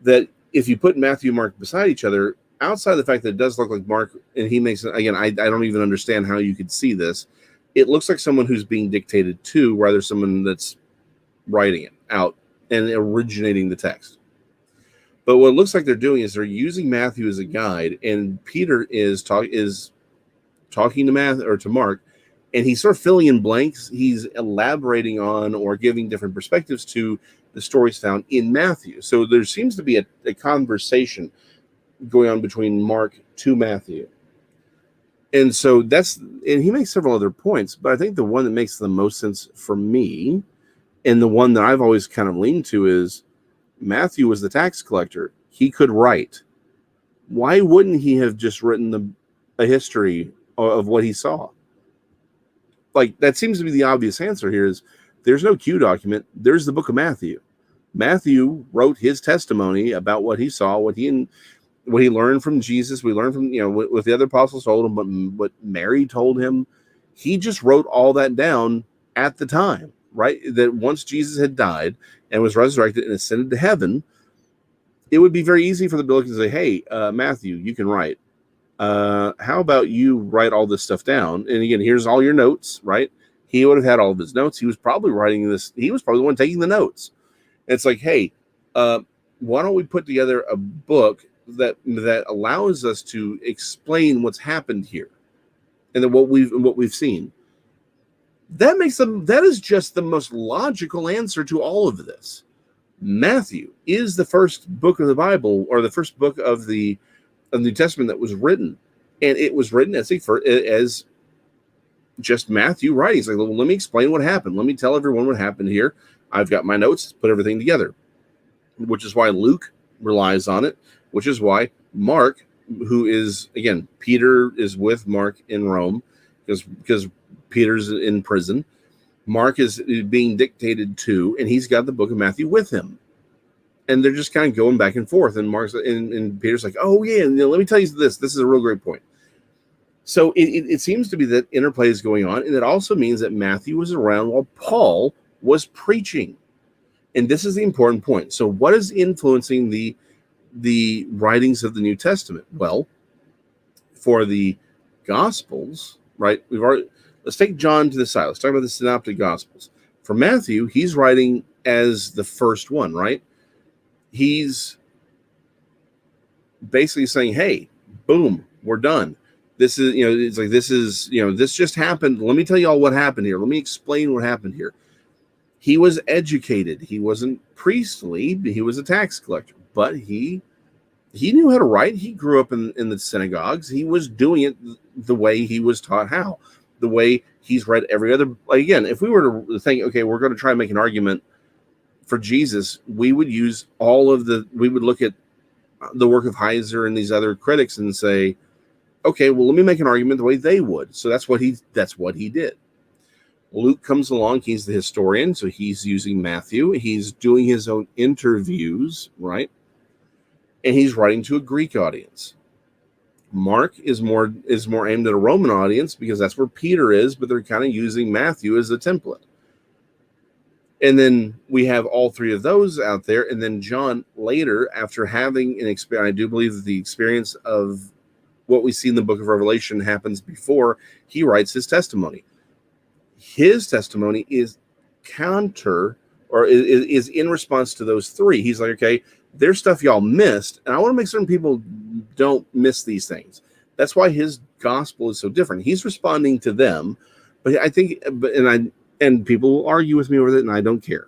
That if you put Matthew and Mark beside each other, outside of the fact that it does look like Mark, and he makes it, again, I don't even understand how you could see this. It looks like someone who's being dictated to, rather someone that's writing it out and originating the text. But what it looks like they're doing is they're using Matthew as a guide, and Peter is talking to Mark, and he's sort of filling in blanks. He's elaborating on or giving different perspectives to the stories found in Matthew. So there seems to be a conversation going on between Mark to Matthew. And so and he makes several other points, but I think the one that makes the most sense for me, and the one that I've always kind of leaned to, is Matthew was the tax collector. He could write. Why wouldn't he have just written a history of what he saw? Like, that seems to be the obvious answer here. Is there's no Q document. There's the book of Matthew. Matthew wrote his testimony about what he saw, what he learned from Jesus. We learned from, what the other apostles told him, what Mary told him. He just wrote all that down at the time, right? That once Jesus had died and was resurrected and ascended to heaven, it would be very easy for the biblical to say, hey, Matthew, you can write. How about you write all this stuff down? And again, here's all your notes, right? He would have had all of his notes. He was probably writing this. He was probably the one taking the notes. And it's like, hey, why don't we put together a book that allows us to explain what's happened here, and then what we've seen. That is just the most logical answer to all of this. Matthew is the first book of the Bible, or the first book of the New Testament that was written, and it was written as just Matthew writing. It's like, well, let me explain what happened. Let me tell everyone what happened here. I've got my notes, put everything together, which is why Luke relies on it, which is why Mark, who is, again, Peter is with Mark in Rome because Peter's in prison. Mark is being dictated to, and he's got the book of Matthew with him. And they're just kind of going back and forth. And Mark's and Peter's like, oh, yeah, let me tell you this. This is a real great point. So it seems to be that interplay is going on. And it also means that Matthew was around while Paul was preaching. And this is the important point. So what is influencing the writings of the New Testament? Well, for the Gospels, right? Let's take John to the side. Let's talk about the Synoptic Gospels. For Matthew, he's writing as the first one, right? He's basically saying, hey, boom, we're done. This is, it's like, this just happened. Let me tell you all what happened here. Let me explain what happened here. He was educated. He wasn't priestly. He was a tax collector, but he knew how to write. He grew up in the synagogues. He was doing it the way he was taught how, the way he's read every other. Like, again, if we were to think, okay, we're going to try and make an argument for Jesus, we would look at the work of Heiser and these other critics and say, okay, well, let me make an argument the way they would. So that's what he did. Luke comes along. He's the historian. So he's using Matthew. He's doing his own interviews, right? And he's writing to a Greek audience. Mark is more aimed at a Roman audience because that's where Peter is, but they're kind of using Matthew as a template. And then we have all three of those out there. And then John later, after having an experience, I do believe that the experience of what we see in the book of Revelation happens before he writes his testimony. His testimony is counter or is in response to those three. He's like, okay, there's stuff y'all missed, and I want to make certain people don't miss these things. That's why his gospel is so different. He's responding to them, but I think, and people will argue with me over that, and I don't care.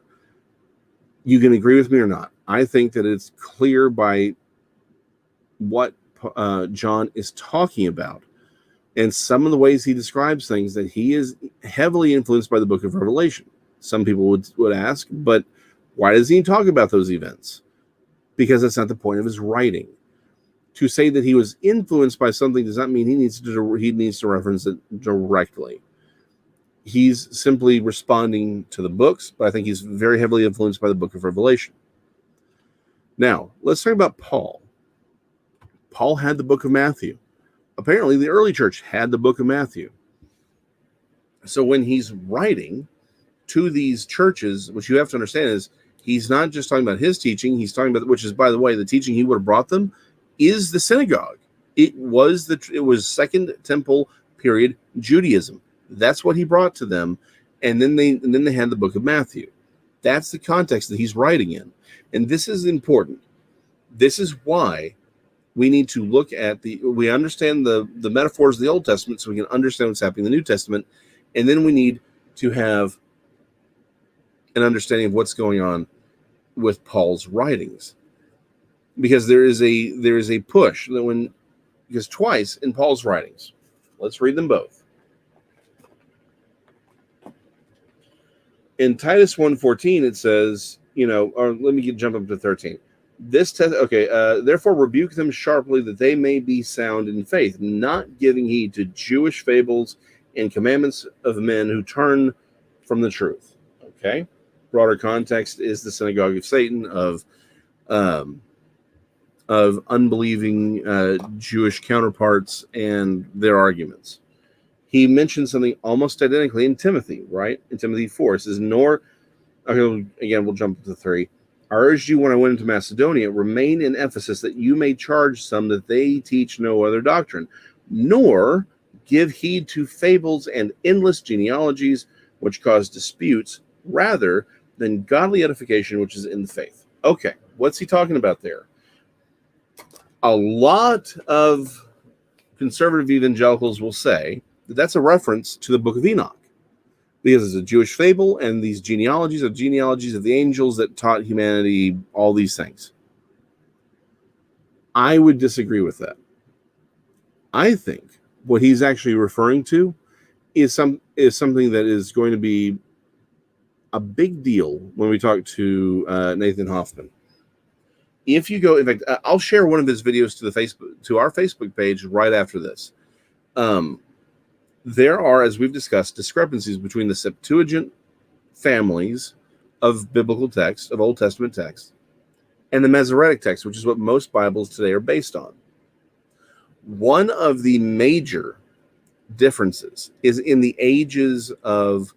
You can agree with me or not. I think that it's clear by what John is talking about and some of the ways he describes things that he is heavily influenced by the book of Revelation. Some people would ask, but why does he talk about those events? Because that's not the point of his writing. To say that he was influenced by something does not mean he needs to reference it directly. He's simply responding to the books, but I think he's very heavily influenced by the book of Revelation. Now, let's talk about Paul. Paul had the book of Matthew. Apparently, the early church had the book of Matthew. So when he's writing to these churches, what you have to understand is he's not just talking about his teaching. He's talking about, which is, by the way, the teaching he would have brought them is the synagogue. It was Second Temple period Judaism. That's what he brought to them, and then they had the book of Matthew. That's the context that he's writing in, and this is important. This is why we need to look at we understand the metaphors of the Old Testament so we can understand what's happening in the New Testament, and then we need to have an understanding of what's going on with Paul's writings, because there is a push that because twice in Paul's writings, let's read them both. In Titus 1:14, it says, or let me jump up to 13. Therefore rebuke them sharply that they may be sound in faith, not giving heed to Jewish fables and commandments of men who turn from the truth. Okay. Broader context is the synagogue of Satan, of unbelieving Jewish counterparts and their arguments. He mentions something almost identically in Timothy, right? In Timothy 4, it says, again, we'll jump to 3. I urged you when I went into Macedonia, remain in Ephesus, that you may charge some that they teach no other doctrine, nor give heed to fables and endless genealogies, which cause disputes, rather than godly edification, which is in the faith. Okay, what's he talking about there? A lot of conservative evangelicals will say that that's a reference to the book of Enoch, because it's a Jewish fable, and these genealogies of the angels that taught humanity all these things. I would disagree with that. I think what he's actually referring to is something that is going to be a big deal when we talk to Nathan Hoffman. If you go, in fact, I'll share one of his videos to our Facebook page right after this. There are, as we've discussed, discrepancies between the Septuagint families of biblical text, of Old Testament text, and the Masoretic text, which is what most Bibles today are based on. One of the major differences is in the ages of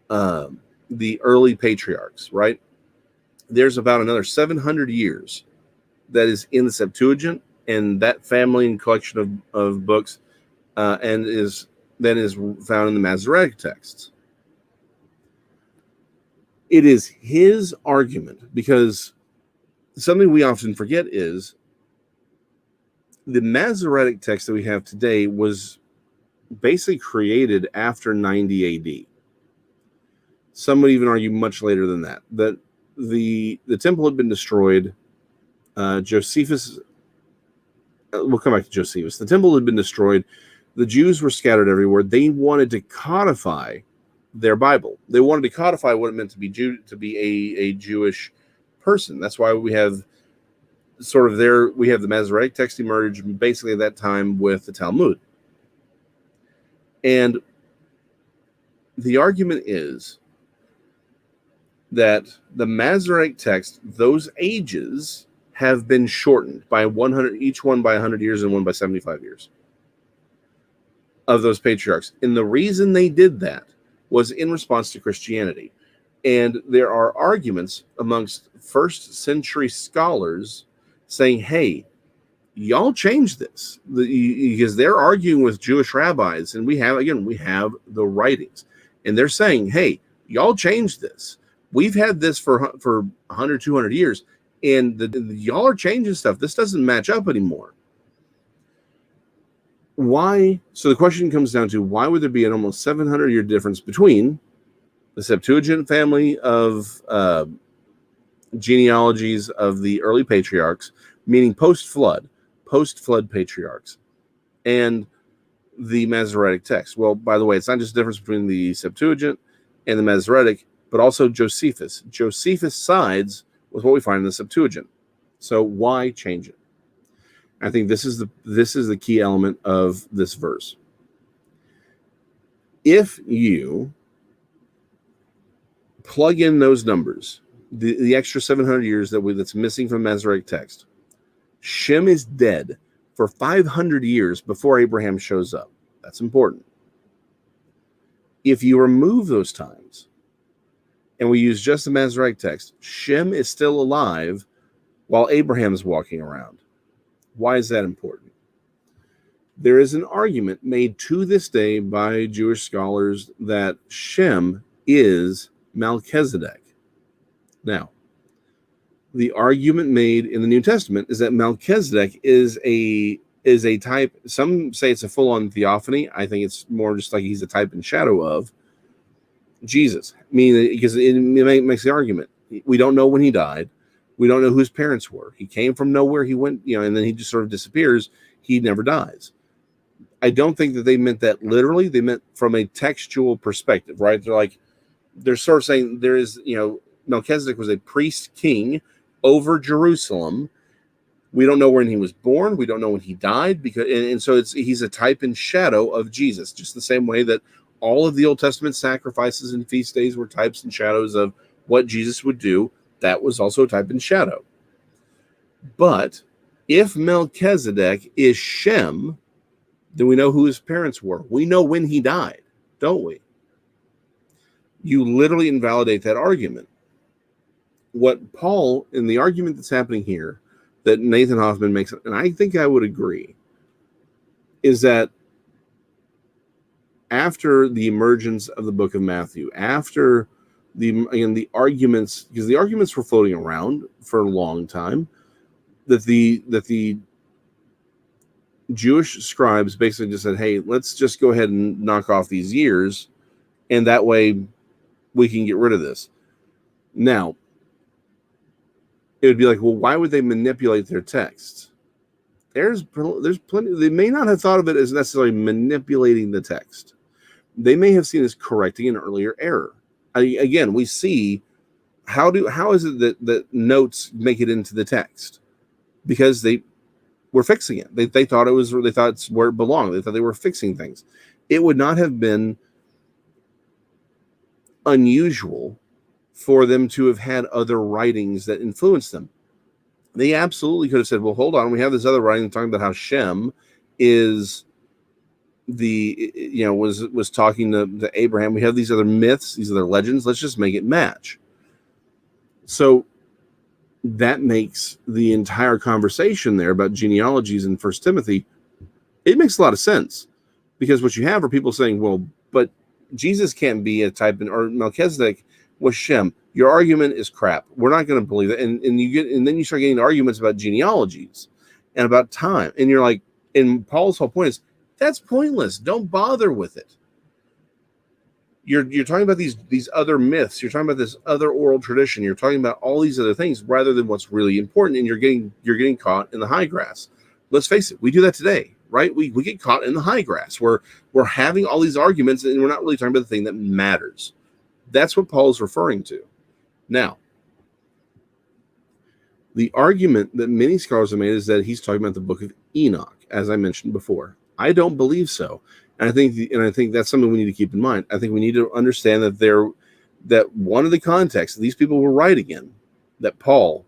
the early patriarchs, right? There's about another 700 years that is in the Septuagint, and that family and collection of books, and is found in the Masoretic texts. It is his argument, because something we often forget is the Masoretic text that we have today was basically created after 90 AD. Some would even argue much later than that. That the temple had been destroyed. Josephus, we'll come back to Josephus. The temple had been destroyed. The Jews were scattered everywhere. They wanted to codify their Bible. They wanted to codify what it meant to be a Jewish person. That's why we have the Masoretic text emerge basically at that time with the Talmud. And the argument is that the Masoretic text, those ages have been shortened by 100, each one by 100 years and one by 75 years of those patriarchs. And the reason they did that was in response to Christianity. And there are arguments amongst first century scholars saying, hey, y'all change this, because they're arguing with Jewish rabbis. And we have the writings, and they're saying, hey, Y'all changed this. We've had this for 100, 200 years, and y'all are changing stuff. This doesn't match up anymore. Why? So the question comes down to, why would there be an almost 700-year difference between the Septuagint family of genealogies of the early patriarchs, meaning post-flood patriarchs, and the Masoretic text? Well, by the way, it's not just the difference between the Septuagint and the Masoretic, but also Josephus. Josephus sides with what we find in the Septuagint. So why change it? I think this is the key element of this verse. If you plug in those numbers, the extra 700 years that's missing from Masoretic text, Shem is dead for 500 years before Abraham shows up. That's important. If you remove those times and we use just the Masoretic text, Shem is still alive while Abraham is walking around. Why is that important? There is an argument made to this day by Jewish scholars that Shem is Melchizedek. Now, the argument made in the New Testament is that Melchizedek is a type. Some say it's a full-on theophany. I think it's more just like he's a type and shadow of Jesus. Meaning, because it makes the argument. We don't know when he died. We don't know who his parents were. He came from nowhere. He went, and then he just sort of disappears. He never dies. I don't think that they meant that literally. They meant from a textual perspective, right? They're sort of saying there is, Melchizedek was a priest king over Jerusalem. We don't know when he was born. We don't know when he died, and so he's a type and shadow of Jesus, just the same way that all of the Old Testament sacrifices and feast days were types and shadows of what Jesus would do. That was also a type and shadow. But if Melchizedek is Shem, then we know who his parents were. We know when he died, don't we? You literally invalidate that argument. What Paul, in the argument that's happening here, that Nathan Hoffman makes, and I think I would agree, is that after the emergence of the book of Matthew, after the arguments, because the arguments were floating around for a long time, that the Jewish scribes basically just said, hey, let's just go ahead and knock off these years, and that way we can get rid of this. Now, it would be like, well, why would they manipulate their text? There's plenty. They may not have thought of it as necessarily manipulating the text. They may have seen it as correcting an earlier error. Again, we see how is it that notes make it into the text? Because they were fixing it. They thought it's where it belonged. They thought they were fixing things. It would not have been unusual for them to have had other writings that influenced them. They absolutely could have said, well, hold on, we have this other writing talking about how Shem is was talking to Abraham. We have these other myths, these other legends. Let's just make it match. So that makes the entire conversation there about genealogies in 1 Timothy, it makes a lot of sense, because what you have are people saying, well, but Jesus can't be a type, or Melchizedek was Shem. Your argument is crap. We're not going to believe it. And then you start getting arguments about genealogies and about time. And you're like, and Paul's whole point is, that's pointless. Don't bother with it. You're talking about these other myths. You're talking about this other oral tradition. You're talking about all these other things rather than what's really important. And you're getting caught in the high grass. Let's face it. We do that today, right? We get caught in the high grass. We're having all these arguments and we're not really talking about the thing that matters. That's what Paul is referring to. Now, the argument that many scholars have made is that he's talking about the book of Enoch, as I mentioned before. I don't believe so. And I think that's something we need to keep in mind. I think we need to understand that one of the contexts these people were writing in, that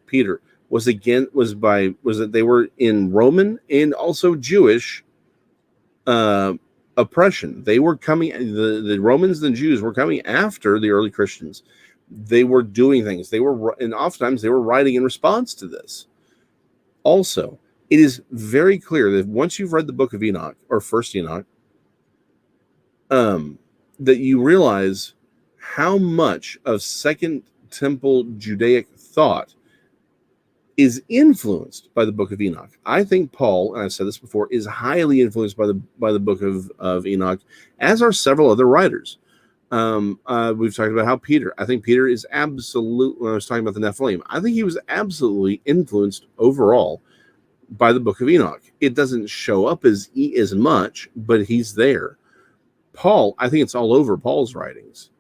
Peter was that they were in Roman and also Jewish oppression. They were coming, the Romans and Jews were coming after the early Christians. They were doing things. And oftentimes they were writing in response to this. Also, it is very clear that once you've read the book of Enoch, or First Enoch, that you realize how much of Second Temple Judaic thought is influenced by the Book of Enoch. I think Paul, and I've said this before, is highly influenced by the Book of Enoch, as are several other writers. We've talked about how Peter. I think Peter is absolute. When I was talking about the Nephilim, I think he was absolutely influenced overall by the Book of Enoch. It doesn't show up as much, but he's there. Paul, I think it's all over Paul's writings.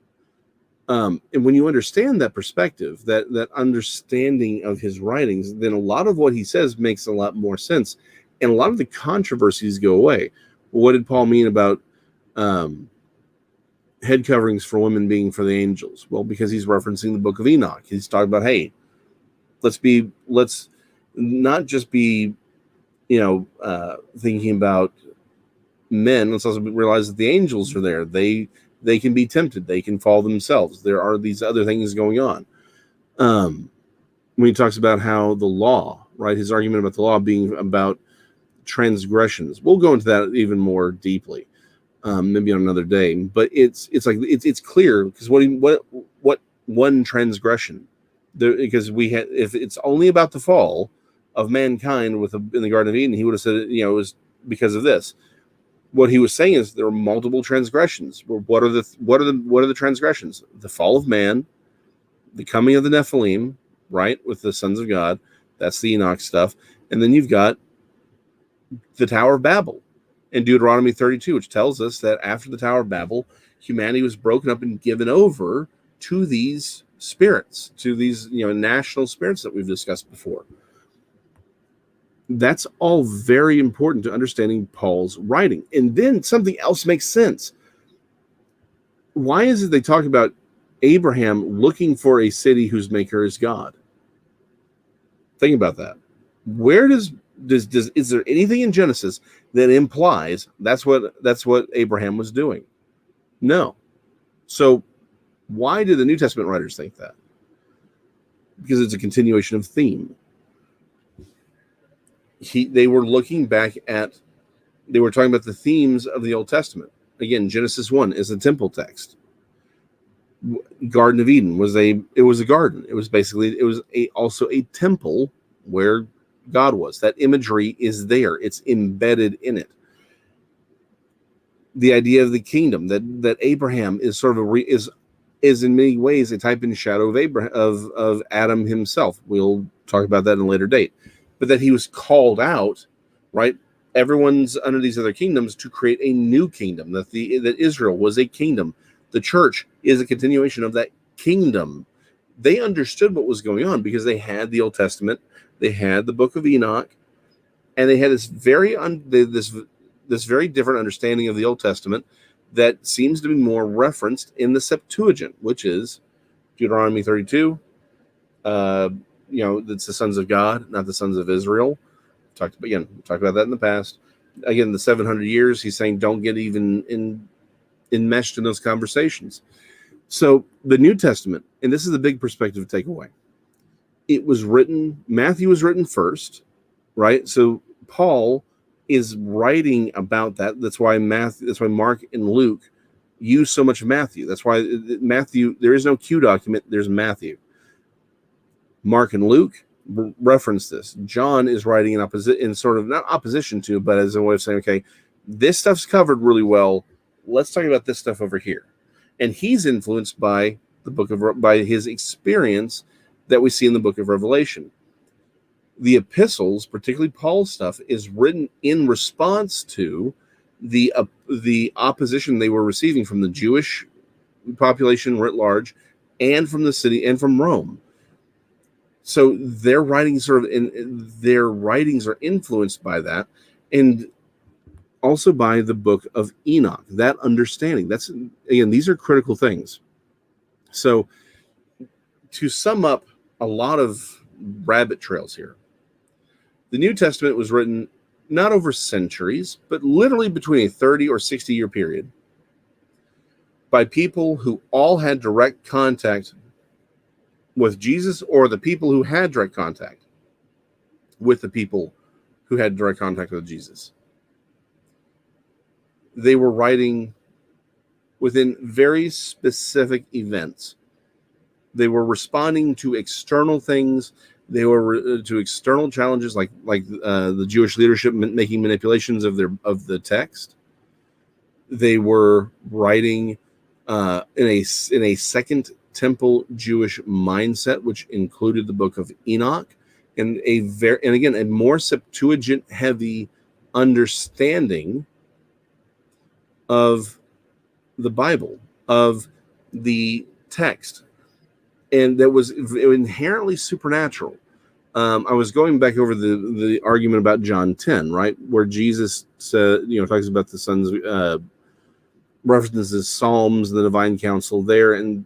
And when you understand that perspective, that understanding of his writings, then a lot of what he says makes a lot more sense, and a lot of the controversies go away. What did Paul mean about head coverings for women being for the angels? Well, because he's referencing the Book of Enoch. He's talking about, hey, let's not just be, thinking about men. Let's also realize that the angels are there. They can be tempted. They can fall themselves. There are these other things going on. When he talks about how the law, right, his argument about the law being about transgressions, we'll go into that even more deeply, maybe on another day. But it's clear, because what one transgression? Because if it's only about the fall of mankind in the Garden of Eden, he would have said it was because of this. What he was saying is there are multiple transgressions. What are the transgressions? The fall of man, the coming of the Nephilim, right, with the sons of God. That's the Enoch stuff. And then you've got the Tower of Babel in Deuteronomy 32, which tells us that after the Tower of Babel, humanity was broken up and given over to these spirits, to these national spirits that we've discussed before. That's all very important to understanding Paul's writing. And then something else makes sense. Why is it they talk about Abraham looking for a city whose maker is God? Think about that. Where is there anything in Genesis that implies that's what Abraham was doing? No. So why do the New Testament writers think that? Because it's a continuation of theme. They were looking back they were talking about the themes of the Old Testament. Again, Genesis 1 is a temple text. Garden of Eden was a garden. It was also a temple where God was. That imagery is there. It's embedded in it. The idea of the kingdom, that Abraham is sort of is in many ways a type and shadow of Abraham, of Adam himself. We'll talk about that in a later date. But that he was called out, right? Everyone's under these other kingdoms to create a new kingdom. That Israel was a kingdom. The church is a continuation of that kingdom. They understood what was going on because they had the Old Testament, they had the Book of Enoch, and they had this very different understanding of the Old Testament that seems to be more referenced in the Septuagint, which is Deuteronomy 32. It's the sons of God, not the sons of Israel. We talked about that in the past. Again, the 700 years, he's saying don't get even enmeshed in those conversations. So the New Testament, and this is the big perspective takeaway. Matthew was written first, right? So Paul is writing about that. That's why Mark and Luke use so much of Matthew. That's why Matthew, there is no Q document, there's Matthew. Mark and Luke reference this. John is writing in sort of not opposition to, but as a way of saying, okay, this stuff's covered really well. Let's talk about this stuff over here. And he's influenced by by his experience that we see in the book of Revelation. The epistles, particularly Paul's stuff, is written in response to the opposition they were receiving from the Jewish population writ large, and from the city and from Rome. So their writings are influenced by that, and also by the book of Enoch. That understanding. These are critical things. So to sum up a lot of rabbit trails here, the New Testament was written not over centuries, but literally between a 30 or 60 year period by people who all had direct contact with Jesus, or the people who had direct contact with the people who had direct contact with Jesus. They were writing within very specific events. They were responding to external things. They were to external challenges, like the Jewish leadership making manipulations of the text. They were writing in a Second Temple Jewish mindset, which included the Book of Enoch, and again a more Septuagint heavy understanding of the Bible, of the text, and that was inherently supernatural. I was going back over the argument about John 10, right, where Jesus said, talks about the sons, references Psalms, the divine council there, and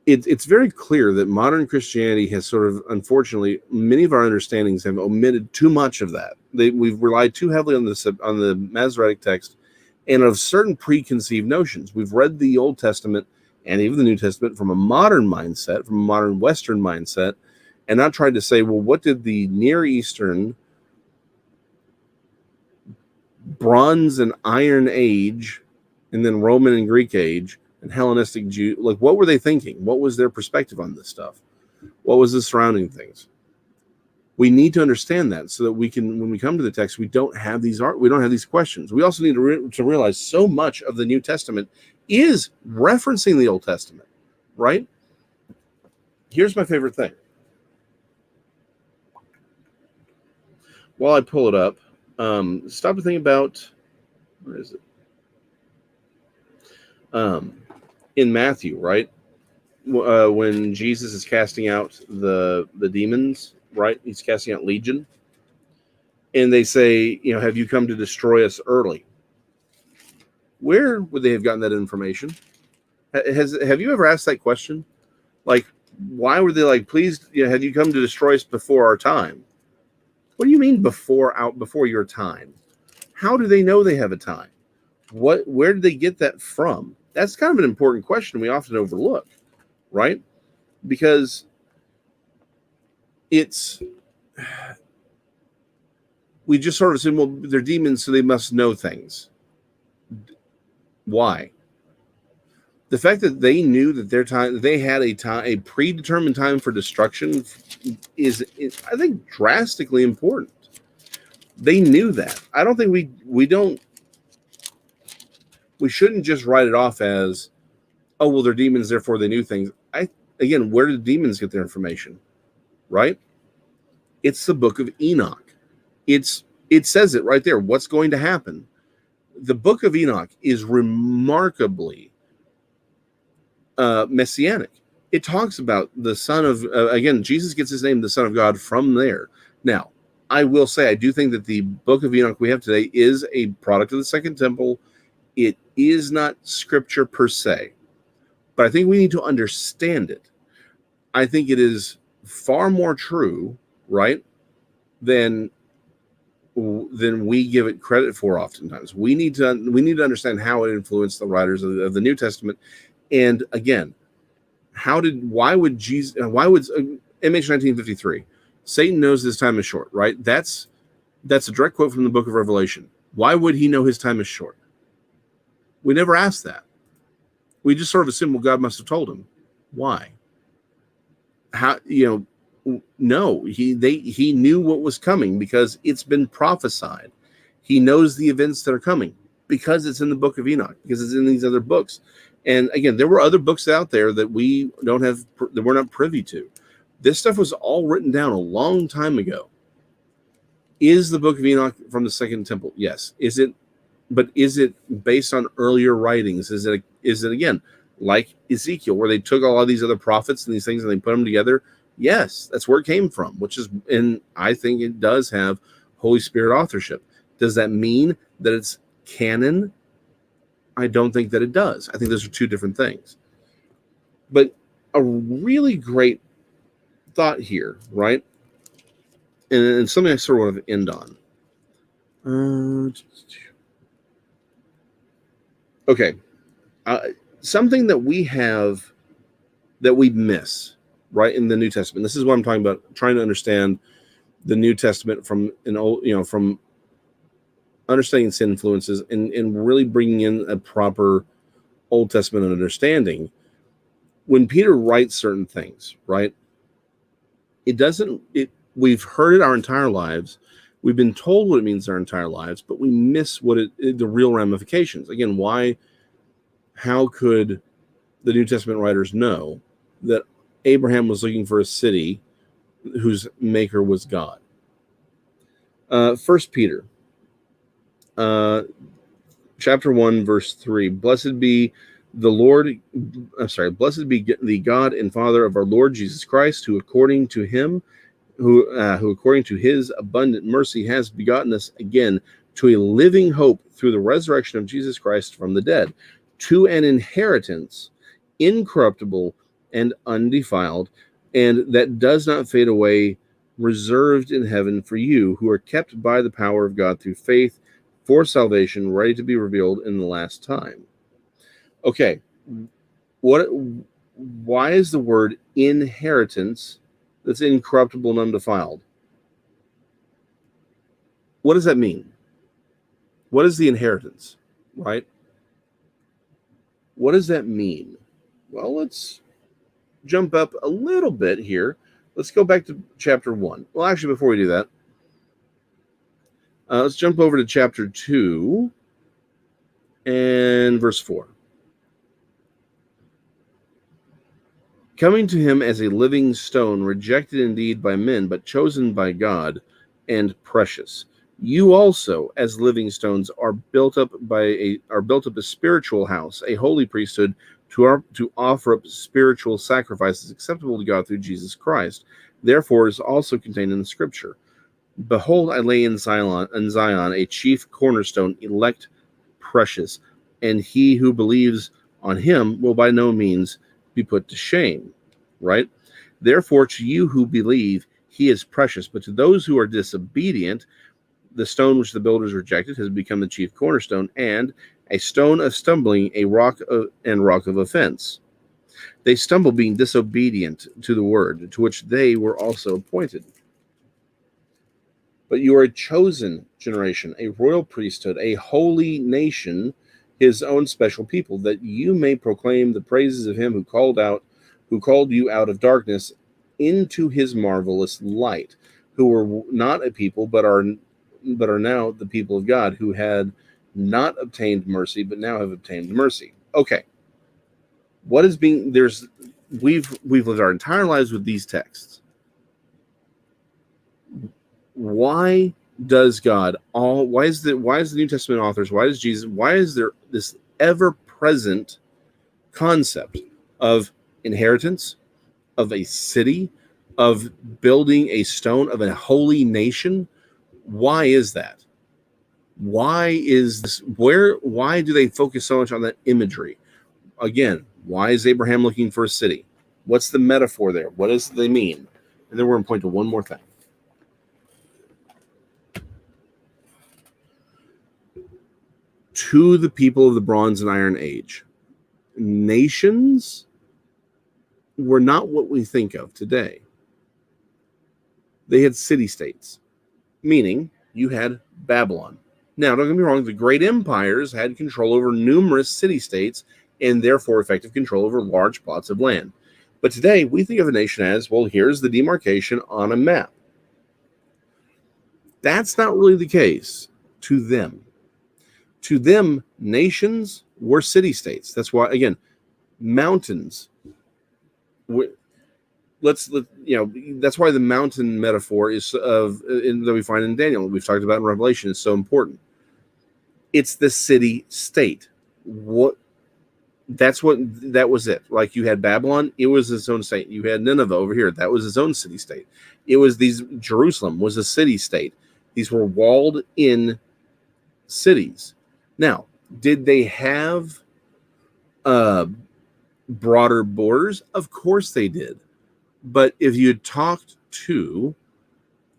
it's very clear that modern Christianity has sort of, unfortunately, many of our understandings have omitted too much of that. We've relied too heavily on the Masoretic text and of certain preconceived notions. We've read the Old Testament and even the New Testament from a modern mindset, from a modern Western mindset, and not tried to say, well, what did the Near Eastern Bronze and Iron Age, and then Roman and Greek age, and Hellenistic Jew, like, what were they thinking? What was their perspective on this stuff? What was the surrounding things? We need to understand that so that we can, when we come to the text, we don't have these questions. We also need to realize so much of the New Testament is referencing the Old Testament, right? Here's my favorite thing. While I pull it up, stop to think about, where is it? In Matthew, right? When Jesus is casting out the demons, right? He's casting out Legion. And they say, have you come to destroy us early? Where would they have gotten that information? Have you ever asked that question? Like, why were they like, please, have you come to destroy us before our time? What do you mean before your time? How do they know they have a time? Where did they get that from? That's kind of an important question we often overlook, right? Because we just sort of assume, well, they're demons, so they must know things. Why? The fact that they knew that they had a predetermined time for destruction is, I think, drastically important. They knew that. I don't think we shouldn't just write it off as, oh, well, they're demons, therefore they knew things. Again, where did demons get their information? Right? It's the Book of Enoch. It says it right there. What's going to happen? The Book of Enoch is remarkably messianic. It talks about the son of, again, Jesus gets his name, the Son of God, from there. Now, I will say, I do think that the Book of Enoch we have today is a product of the Second Temple. It is not scripture per se, but I think we need to understand it. I think it is far more true, right, than we give it credit for oftentimes. We need to understand how it influenced the writers of the New Testament. And again, why would MH 1953, Satan knows his time is short, right? That's a direct quote from the book of Revelation. Why would he know his time is short? We never asked that. We just sort of assume, well, God must have told him. Why? How, no, he knew what was coming because it's been prophesied. He knows the events that are coming because it's in the Book of Enoch, because it's in these other books. And again, there were other books out there that we're not privy to. This stuff was all written down a long time ago. Is the Book of Enoch from the Second Temple? Yes. Is it based on earlier writings? Is it again, like Ezekiel, where they took all of these other prophets and these things and they put them together? Yes, that's where it came from, and I think it does have Holy Spirit authorship. Does that mean that it's canon? I don't think that it does. I think those are two different things. But a really great thought here, right? And something I sort of want to end on. Okay. Something that we have that we miss, right, in the New Testament. This is what I'm talking about, trying to understand the New Testament from understanding sin influences, and really bringing in a proper Old Testament understanding. When Peter writes certain things, right, we've heard it our entire lives. We've been told what it means our entire lives, but we miss the real ramifications. Again, how could the New Testament writers know that Abraham was looking for a city whose maker was God? 1 Peter, chapter 1, verse 3. Blessed be the God and Father of our Lord Jesus Christ, who according to his abundant mercy has begotten us again to a living hope through the resurrection of Jesus Christ from the dead, to an inheritance incorruptible and undefiled, and that does not fade away, reserved in heaven for you, who are kept by the power of God through faith for salvation, ready to be revealed in the last time. Okay, why is the word inheritance that's incorruptible and undefiled? What does that mean? What is the inheritance, right? What does that mean? Well, let's jump up a little bit here. Let's go back to chapter 1. Well, actually, before we do that, let's jump over to chapter 2 and verse 4. Coming to him as a living stone, rejected indeed by men, but chosen by God and precious. You also, as living stones, are built up a spiritual house, a holy priesthood, to offer up spiritual sacrifices acceptable to God through Jesus Christ. Therefore, is also contained in the Scripture. Behold, I lay in Zion a chief cornerstone, elect, precious, and he who believes on him will by no means be put to shame. Right? Therefore, to you who believe, he is precious, but to those who are disobedient, the stone which the builders rejected has become the chief cornerstone, and a stone of stumbling, a rock of offense. They stumble, being disobedient to the word, to which they were also appointed. But you are a chosen generation, a royal priesthood, a holy nation, his own special people, that you may proclaim the praises of him who called you out of darkness into his marvelous light, who were not a people, but are now the people of God, who had not obtained mercy, but now have obtained mercy. Okay. We've lived our entire lives with these texts. Why is the New Testament authors, why is there this ever-present concept of inheritance, of a city, of building a stone, of a holy nation? Why is that? Why do they focus so much on that imagery? Again, why is Abraham looking for a city? What's the metaphor there? What does they mean? And then we're going to point to one more thing. To the people of the Bronze and Iron Age, nations were not what we think of today. They had city-states, meaning you had Babylon. Now, don't get me wrong, the great empires had control over numerous city-states and therefore effective control over large plots of land. But today, we think of a nation as, well, here's the demarcation on a map. That's not really the case to them. To them, nations were city-states. That's why, again, mountains. That's why the mountain metaphor that we find in Daniel, we've talked about in Revelation, is so important. It's the city-state. That was it. Like you had Babylon, it was its own state. You had Nineveh over here, that was its own city-state. Jerusalem was a city-state. These were walled-in cities. Now, did they have broader borders? Of course they did. But if you had talked to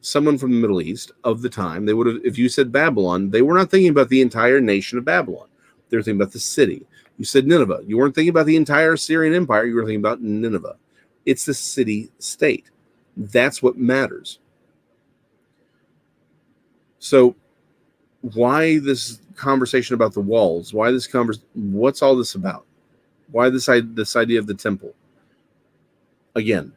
someone from the Middle East of the time, they would have, if you said Babylon, they were not thinking about the entire nation of Babylon. They were thinking about the city. You said Nineveh. You weren't thinking about the entire Assyrian Empire. You were thinking about Nineveh. It's the city-state. That's what matters. So why this conversation about the walls? Why this what's all this about? Why this idea of the temple? Again,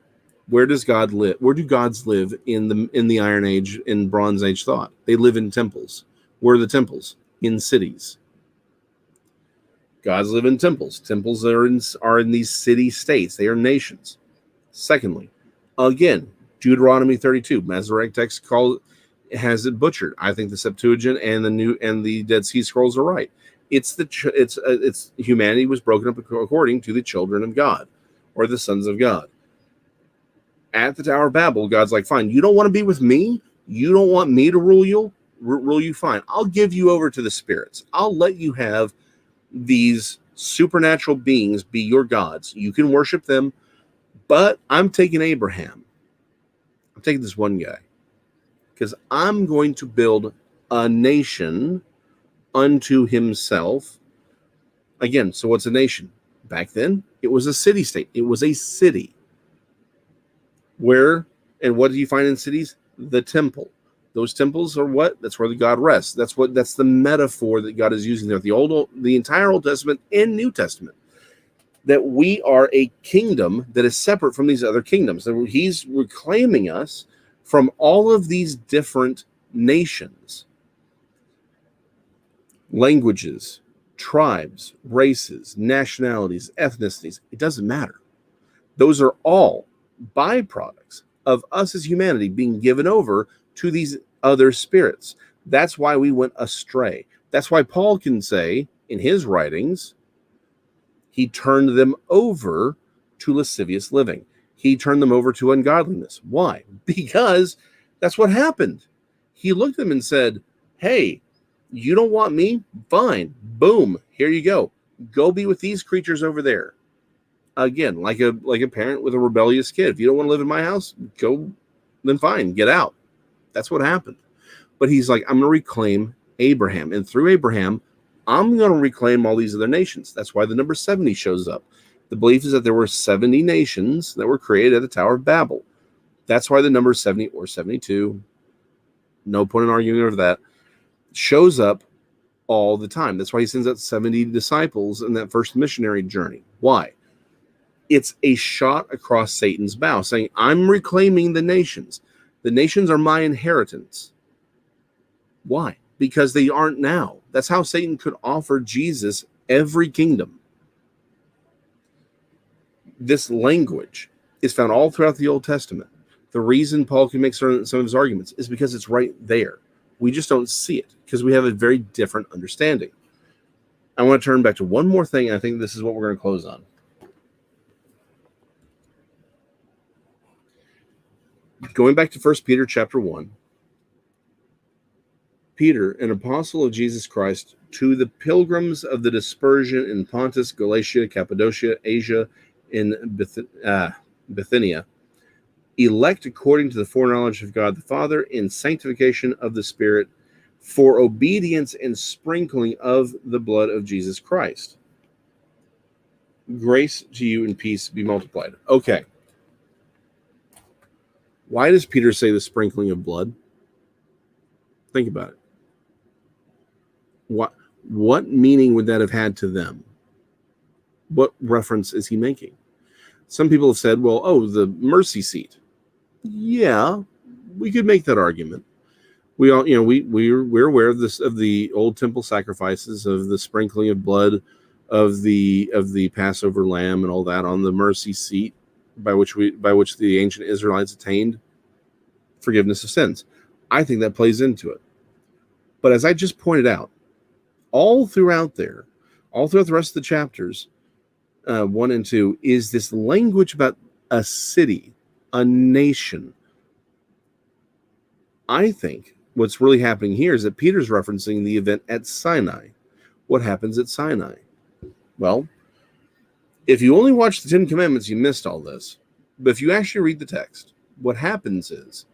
where does God live? Where do gods live in the Iron Age, in Bronze Age thought? They live in temples. Where are the temples? In cities. Gods live in temples. Temples are in these city states. They are nations. Secondly, again, Deuteronomy 32, Masoretic text has it butchered. I think the Septuagint and the Dead Sea Scrolls are right. It's humanity was broken up according to the children of God, or the sons of God. At the Tower of Babel, God's like, fine, you don't want to be with me? You don't want me to rule you? Fine. I'll give you over to the spirits. I'll let you have these supernatural beings be your gods. You can worship them, but I'm taking Abraham. I'm taking this one guy, because I'm going to build a nation unto himself. Again, so what's a nation? Back then, it was a city-state. It was a city. Where, and what do you find in cities? The temple. Those temples are what? That's where the God rests. That's the metaphor that God is using there. The entire Old Testament and New Testament. That we are a kingdom that is separate from these other kingdoms. That he's reclaiming us from all of these different nations, languages, tribes, races, nationalities, ethnicities. It doesn't matter. Those are all byproducts of us as humanity being given over to these other spirits. That's why we went astray. That's why Paul can say in his writings, he turned them over to lascivious living. He turned them over to ungodliness. Why? Because that's what happened. He looked at them and said, hey, you don't want me? Fine. Boom. Here you go. Go be with these creatures over there. Again, like a parent with a rebellious kid. If you don't want to live in my house, go, then fine, get out. That's what happened. But he's like, I'm going to reclaim Abraham. And through Abraham, I'm going to reclaim all these other nations. That's why the number 70 shows up. The belief is that there were 70 nations that were created at the Tower of Babel. That's why the number 70 or 72, no point in arguing over that, shows up all the time. That's why he sends out 70 disciples in that first missionary journey. Why? It's a shot across Satan's bow, saying, I'm reclaiming the nations. The nations are my inheritance. Why? Because they aren't now. That's how Satan could offer Jesus every kingdom. This language is found all throughout the Old Testament. The reason Paul can make some of his arguments is because it's right there. We just don't see it because we have a very different understanding. I want to turn back to one more thing. I think this is what we're going to close on. Going back to 1 Peter chapter 1, Peter, an apostle of Jesus Christ, to the pilgrims of the dispersion in Pontus, Galatia, Cappadocia, Asia, in Bithynia, elect according to the foreknowledge of God the Father in sanctification of the Spirit, for obedience and sprinkling of the blood of Jesus Christ. Grace to you and peace be multiplied. Okay. Why does Peter say the sprinkling of blood? Think about it. What meaning would that have had to them? What reference is he making? Some people have said, well, the mercy seat. Yeah, we could make that argument. We all, we're aware of this, of the old temple sacrifices, of the sprinkling of blood, of the Passover lamb and all that on the mercy seat, by which the ancient Israelites attained forgiveness of sins. I think that plays into it. But as I just pointed out, all throughout the rest of the chapters, 1 and 2, is this language about a city, a nation. I think what's really happening here is that Peter's referencing the event at Sinai. What happens at Sinai? Well, if you only watch the Ten Commandments, you missed all this. But if you actually read the text, what happens is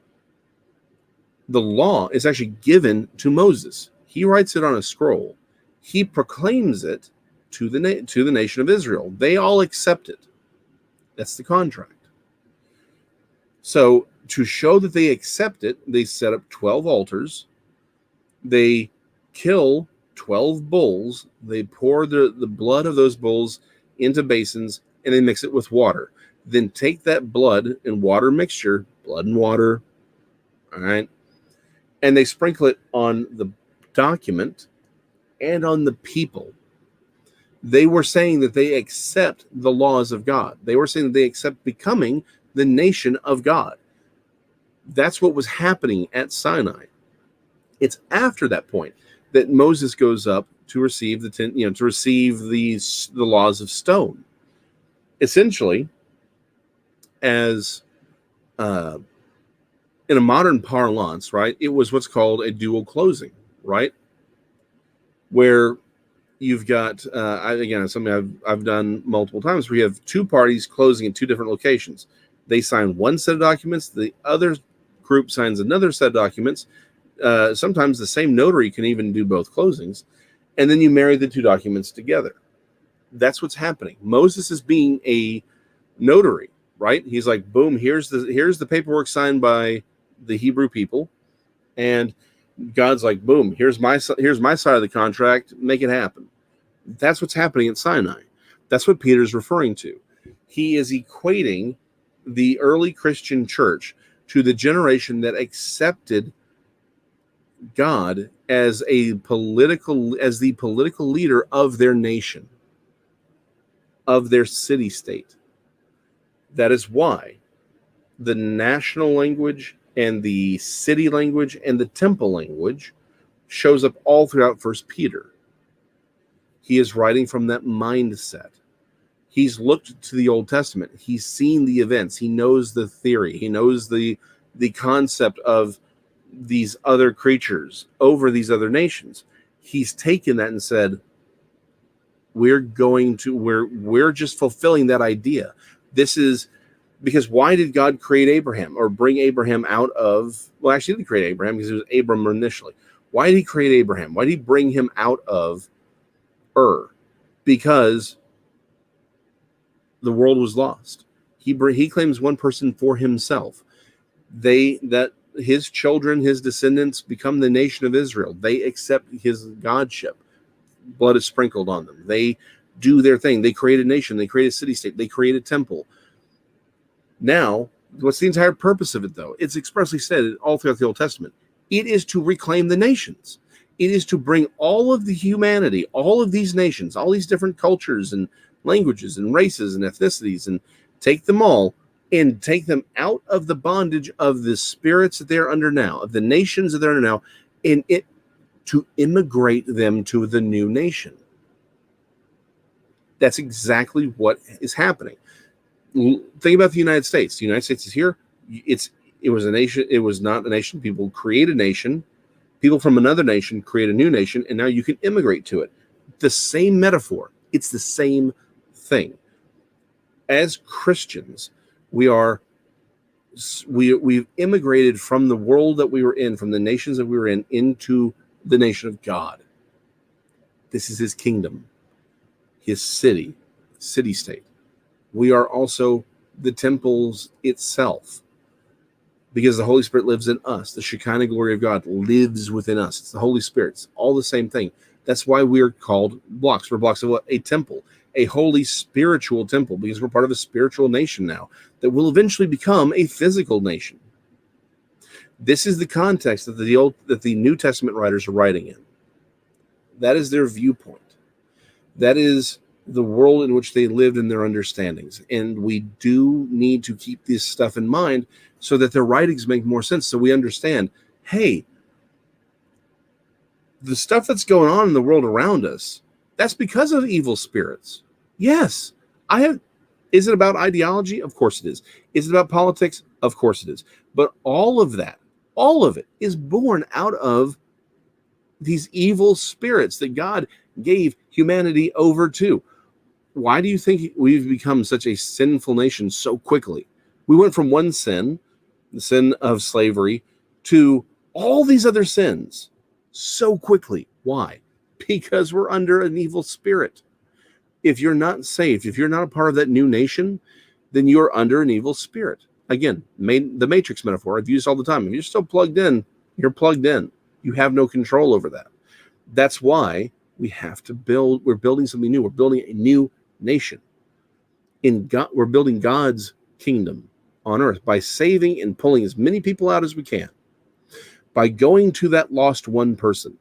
the law is actually given to Moses. He writes it on a scroll. He proclaims it to the nation of Israel. They all accept it. That's the contract. So to show that they accept it, they set up 12 altars. They kill 12 bulls. They pour the blood of those bulls into basins, and they mix it with water. Then take that blood and water mixture, blood and water, all right, and they sprinkle it on the document and on the people. They were saying that they accept the laws of God. They were saying that they accept becoming the nation of God. That's what was happening at Sinai. It's after that point that Moses goes up to receive the laws of stone. Essentially, as in a modern parlance, right? It was what's called a dual closing, right? Where you've got again, something I've done multiple times, where you have two parties closing in two different locations. They sign one set of documents, the other group signs another set of documents. Sometimes the same notary can even do both closings, and then you marry the two documents together. That's what's happening. Moses is being a notary, right? He's like, boom, here's the paperwork signed by the Hebrew people, and God's like, boom, here's my side of the contract, make it happen. That's what's happening at Sinai. That's what Peter's referring to. He is equating the early Christian church to the generation that accepted God as the political leader of their nation, of their city-state. That is why the national language and the city language and the temple language shows up all throughout 1 Peter. He is writing from that mindset. He's looked to the Old Testament. He's seen the events. He knows the theory. He knows the concept of these other creatures over these other nations. He's taken that and said, we're just fulfilling that idea. This is because why did God create Abraham or bring Abraham out of, well, actually he didn't create Abraham because it was Abram initially. Why did he create Abraham? Why did he bring him out of Ur? Because the world was lost. He claims one person for himself. His children, his descendants become the nation of Israel. They accept his godship. Blood is sprinkled on them. They do their thing. They create a nation. They create a city-state. They create a temple. Now, what's the entire purpose of it, though? It's expressly said all throughout the Old Testament. It is to reclaim the nations. It is to bring all of the humanity, all of these nations, all these different cultures and languages and races and ethnicities, and take them all and take them out of the bondage of the spirits that they're under now, of the nations that they're under now, and it to immigrate them to the new nation. That's exactly what is happening. Think about the United States. The United States is here. It was a nation. It was not a nation. People create a nation. People from another nation create a new nation, and now you can immigrate to it. The same metaphor. It's the same thing. As Christians, we've immigrated from the world that we were in, from the nations that we were in, into the nation of God. This is his kingdom, his city-state. We are also the temples itself, because the Holy Spirit lives in us. The Shekinah glory of God lives within us. It's the Holy Spirit. It's all the same thing. That's why we're called blocks. We're blocks of what? A temple, a holy spiritual temple, because we're part of a spiritual nation now that will eventually become a physical nation. This is the context that the New Testament writers are writing in. That is their viewpoint. That is the world in which they lived and their understandings. And we do need to keep this stuff in mind so that their writings make more sense. So we understand, hey, the stuff that's going on in the world around us, that's because of evil spirits. Yes. Is it about ideology? Of course it is. Is it about politics? Of course it is. But all of it is born out of these evil spirits that God gave humanity over to. Why do you think we've become such a sinful nation so quickly? We went from one sin, the sin of slavery, to all these other sins so quickly. Why? Because we're under an evil spirit. If you're not saved, if you're not a part of that new nation, then you're under an evil spirit. Again, the Matrix metaphor I've used all the time. If you're still plugged in, you're plugged in. You have no control over that. That's why we have to build. We're building something new. We're building a new nation. We're building God's kingdom on earth by saving and pulling as many people out as we can. By going to that lost one person.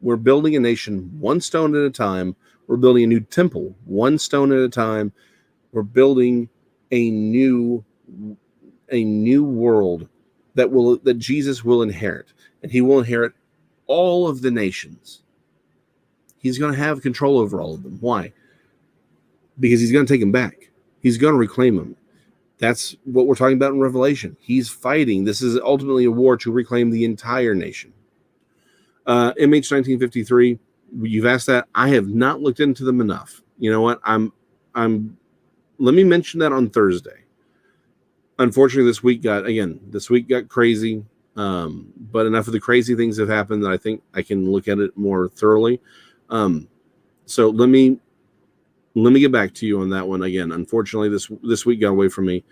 We're building a nation one stone at a time. We're building a new temple one stone at a time. We're building a new world that Jesus will inherit, and he will inherit all of the nations. He's going to have control over all of them. Why? Because he's going to take them back. He's going to reclaim them. That's what we're talking about in Revelation. He's fighting. This is ultimately a war to reclaim the entire nation. MH 1953. You've asked that. I have not looked into them enough. You know what? Let me mention that on Thursday. Unfortunately, this week got crazy. But enough of the crazy things have happened that I think I can look at it more thoroughly. So let me get back to you on that one again. Unfortunately, this week got away from me.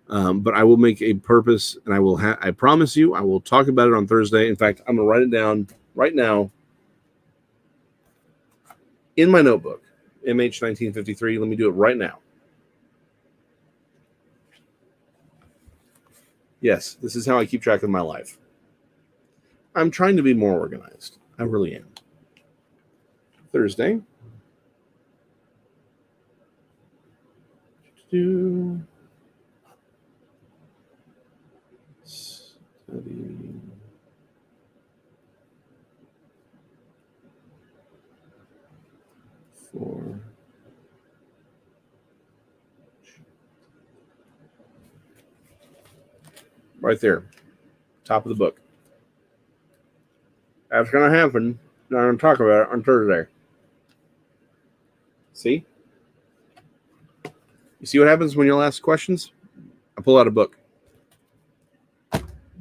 But I will make a purpose, and I promise you, I will talk about it on Thursday. In fact, I'm gonna write it down right now in my notebook. MH 1953. Let me do it right now. Yes, this is how I keep track of my life. I'm trying to be more organized. I really am. Thursday. Study. For right there, top of the book. That's going to happen. I'm going to talk about it on Thursday. See? You see what happens when you'll ask questions? I pull out a book.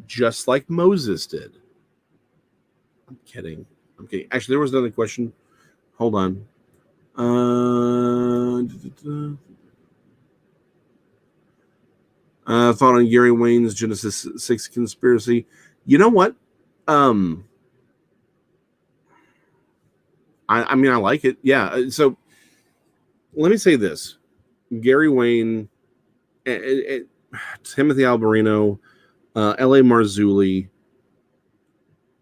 Just like Moses did. I'm kidding. Actually, there was another question. Hold on. Thought on Gary Wayne's Genesis 6 conspiracy. You know what? I mean, I like it. Yeah. So let me say this. Gary Wayne, Timothy Alberino, L.A. Marzulli,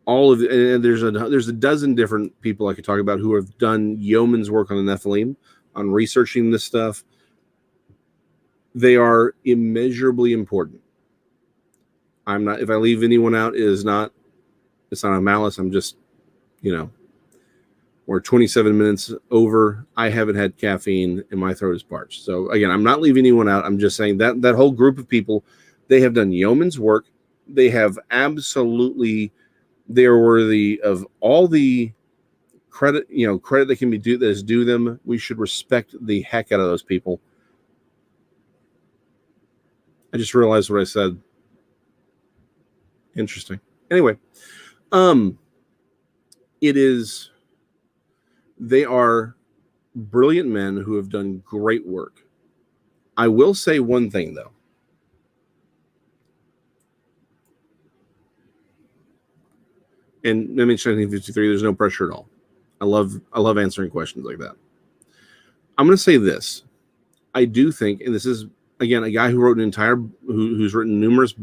all of and there's a dozen different people I could talk about who have done yeoman's work on the Nephilim, on researching this stuff. They are immeasurably important. I'm not. If I leave anyone out, it's not a malice. I'm just, we're 27 minutes over. I haven't had caffeine and my throat is parched. So again, I'm not leaving anyone out. I'm just saying that whole group of people, they have done yeoman's work. They have absolutely, they are worthy of all the credit, credit that can be due, that is due them. We should respect the heck out of those people. I just realized what I said. Interesting. Anyway, they are brilliant men who have done great work. I will say one thing though. And MH 1953, there's no pressure at all. I love answering questions like that. I'm going to say this. I do think, and this is again a guy who wrote who's written numerous,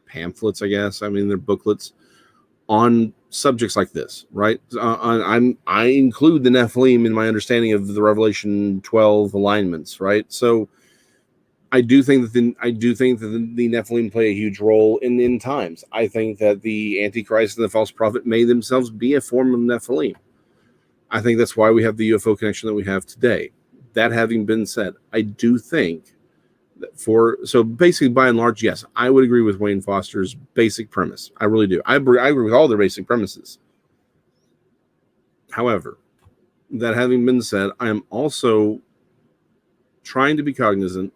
pamphlets. I guess they're booklets on subjects like this, right? I include the Nephilim in my understanding of the Revelation 12 alignments, right? So I do think that the Nephilim play a huge role in end times. I think that the Antichrist and the false prophet may themselves be a form of Nephilim. I think that's why we have the UFO connection that we have today. That having been said, I do think that so basically, by and large, yes, I would agree with Wayne Foster's basic premise. I really do. I agree with all their basic premises. However, that having been said, I am also trying to be cognizant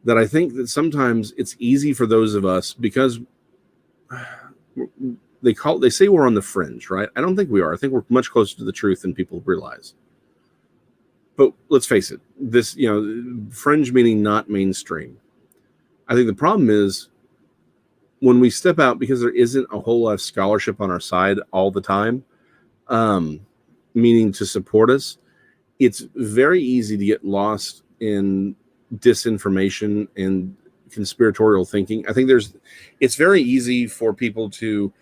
that I think that sometimes it's easy for those of us, because they say we're on the fringe, right? I don't think we are. I think we're much closer to the truth than people realize. But let's face it, this, fringe meaning not mainstream. I think the problem is when we step out, because there isn't a whole lot of scholarship on our side all the time, meaning to support us, it's very easy to get lost in disinformation and conspiratorial thinking. I think it's very easy for people to,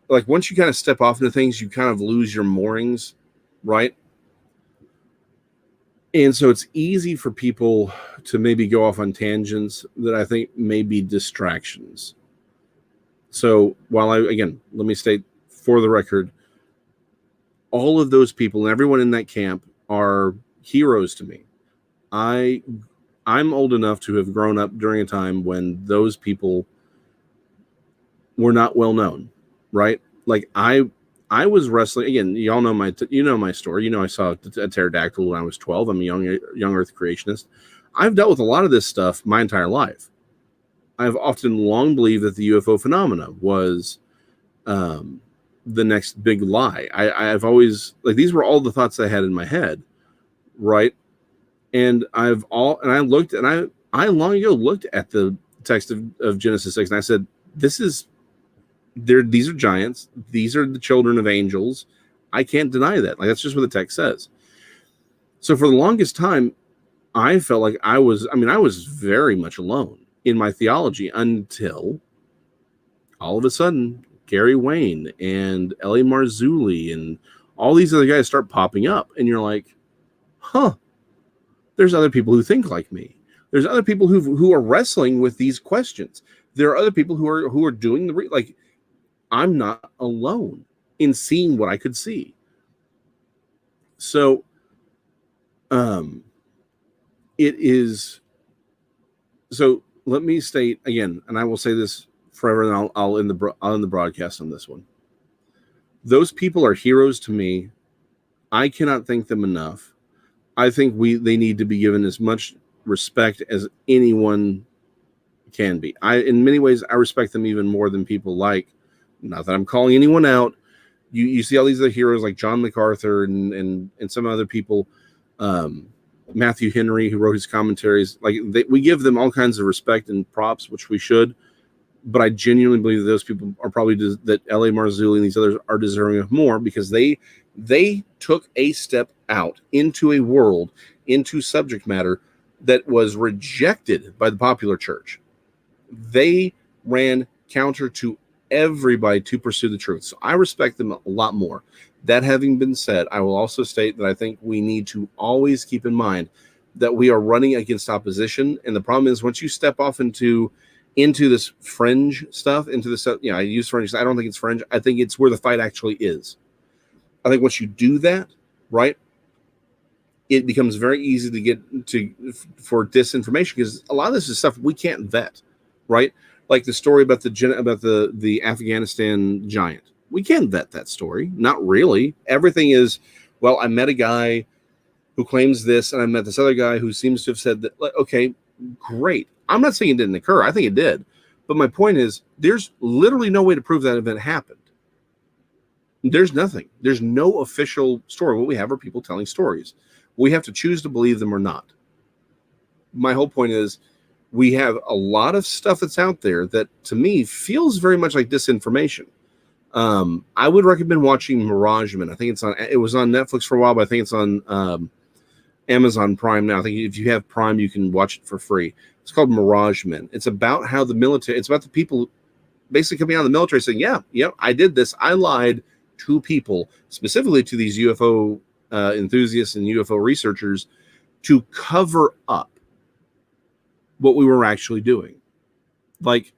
like, once you kind of step off into things, you kind of lose your moorings, right? And so it's easy for people to maybe go off on tangents that I think may be distractions. So let me state for the record, all of those people and everyone in that camp are heroes to me. I'm old enough to have grown up during a time when those people were not well known, right? Like I was wrestling again. Y'all know my story. I saw a pterodactyl when I was 12. I'm a young Earth creationist. I've dealt with a lot of this stuff my entire life. I've often long believed that the UFO phenomena was the next big lie. I've always, like, these were all the thoughts I had in my head, right? And I long ago looked at the text of Genesis 6, and I said, these are giants. These are the children of angels. I can't deny that. Like, that's just what the text says. So for the longest time, I felt like I was very much alone in my theology until all of a sudden Gary Wayne and L.A. Marzulli and all these other guys start popping up, and you're like, huh, there's other people who think like me. There's other people who are wrestling with these questions. There are other people who are doing like, I'm not alone in seeing what I could see. So, it is. So let me state again, and I will say this forever, and I'll end the broadcast on this one. Those people are heroes to me. I cannot thank them enough. I think they need to be given as much respect as anyone can be. In many ways, I respect them even more than people like. Not that I'm calling anyone out. You see all these other heroes like John MacArthur and some other people, Matthew Henry, who wrote his commentaries. Like, we give them all kinds of respect and props, which we should. But I genuinely believe that those people are probably that L.A. Marzulli and these others are deserving of more, because they took a step out into a world, into subject matter that was rejected by the popular church. They ran counter to everybody to pursue the truth. So I respect them a lot more. That having been said, I will also state that I think we need to always keep in mind that we are running against opposition. And the problem is, once you step off into this fringe stuff, into this, I use fringe. I don't think it's fringe. I think it's where the fight actually is. I think once you do that, right, it becomes very easy to get for disinformation, because a lot of this is stuff we can't vet, right? Like the story about the Afghanistan giant. We can't vet that story. Not really. Everything is, well, I met a guy who claims this, and I met this other guy who seems to have said that. Okay, great. I'm not saying it didn't occur. I think it did. But my point is, there's literally no way to prove that event happened. There's nothing. There's no official story. What we have are people telling stories. We have to choose to believe them or not. My whole point is, we have a lot of stuff that's out there that, to me, feels very much like disinformation. I would recommend watching Mirageman. I think it was on Netflix for a while, but I think it's on Amazon Prime now. I think if you have Prime, you can watch it for free. It's called Mirageman. It's about how it's about the people basically coming out of the military saying, yeah, I did this. I lied to people, specifically to these UFO enthusiasts and UFO researchers, to cover up what we were actually doing. Like,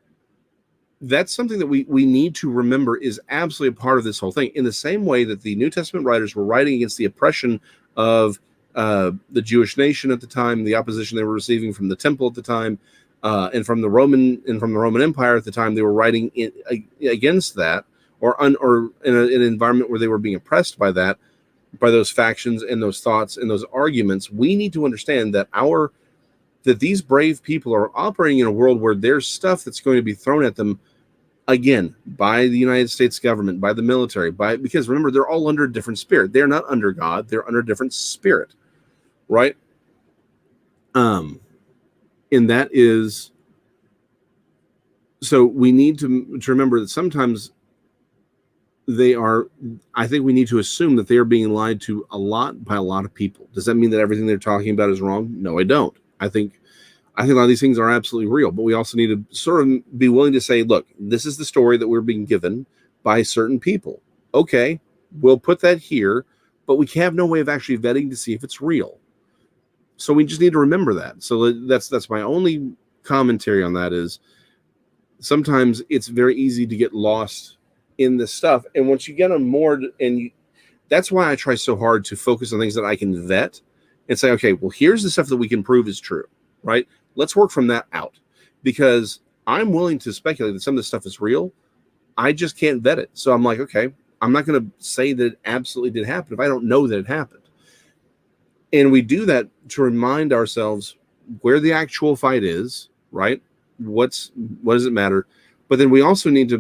that's something that we need to remember is absolutely a part of this whole thing. In the same way that the New Testament writers were writing against the oppression of the Jewish nation at the time, the opposition they were receiving from the temple at the time, and from the Roman Empire at the time, they were writing against that, or in an environment where they were being oppressed by those factions and those thoughts and those arguments. We need to understand that that these brave people are operating in a world where there's stuff that's going to be thrown at them, again, by the United States government, by the military, because remember, they're all under a different spirit. They're not under God. They're under a different spirit, right? And that is So we need to remember that sometimes I think we need to assume that they are being lied to by a lot of people. Does that mean that everything they're talking about is wrong? No, I don't. I think a lot of these things are absolutely real, but we also need to sort of be willing to say, look, this is the story that we're being given by certain people. Okay, we'll put that here, but we have no way of actually vetting to see if it's real. So we just need to remember that. So that's my only commentary on that is sometimes it's very easy to get lost in this stuff. And once you get on board, that's why I try so hard to focus on things that I can vet and say, okay, well, here's the stuff that we can prove is true, right? Let's work from that out, because I'm willing to speculate that some of this stuff is real. I just can't vet it. So I'm like, okay, I'm not going to say that it absolutely did happen if I don't know that it happened. And we do that to remind ourselves where the actual fight is, right? What does it matter? But then we also need to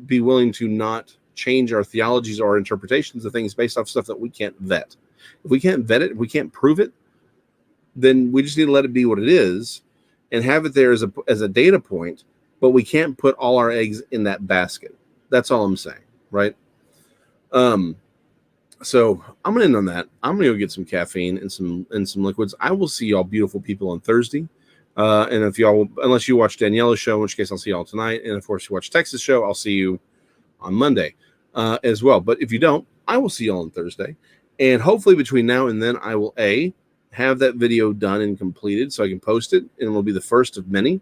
be willing to not change our theologies or our interpretations of things based off stuff that we can't vet. If we can't vet it, if we can't prove it, then we just need to let it be what it is and have it there as a data point, but we can't put all our eggs in that basket. That's all I'm saying, right? So I'm gonna end on that. I'm gonna go get some caffeine and some liquids. I will see y'all beautiful people on Thursday. And if y'all, unless you watch Daniela's show, in which case I'll see y'all tonight. And of course, you watch Texas show, I'll see you on Monday as well. But if you don't, I will see y'all on Thursday. And hopefully between now and then, I will have that video done and completed so I can post it, and it will be the first of many.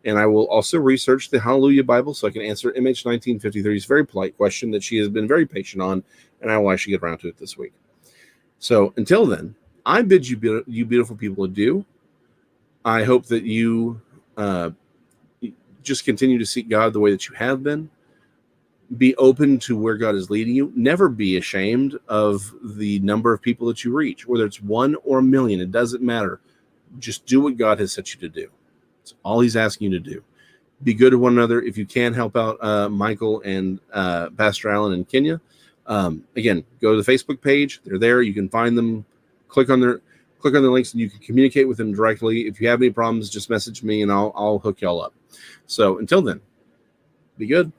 And I will also research the Hallelujah Bible so I can answer MH1953's very polite question that she has been very patient on, and I will actually get around to it this week. So until then, I bid you beautiful people adieu. I hope that you just continue to seek God the way that you have been. Be open to where God is leading you. Never be ashamed of the number of people that you reach, whether it's 1 or 1 million. It doesn't matter. Just do what God has set you to do. That's all he's asking you to do. Be good to one another. If you can help out Michael and Pastor Allen in Kenya, again, go to the Facebook page. They're there. You can find them. Click on their links and you can communicate with them directly. If you have any problems, just message me and I'll hook y'all up. So until then, be good.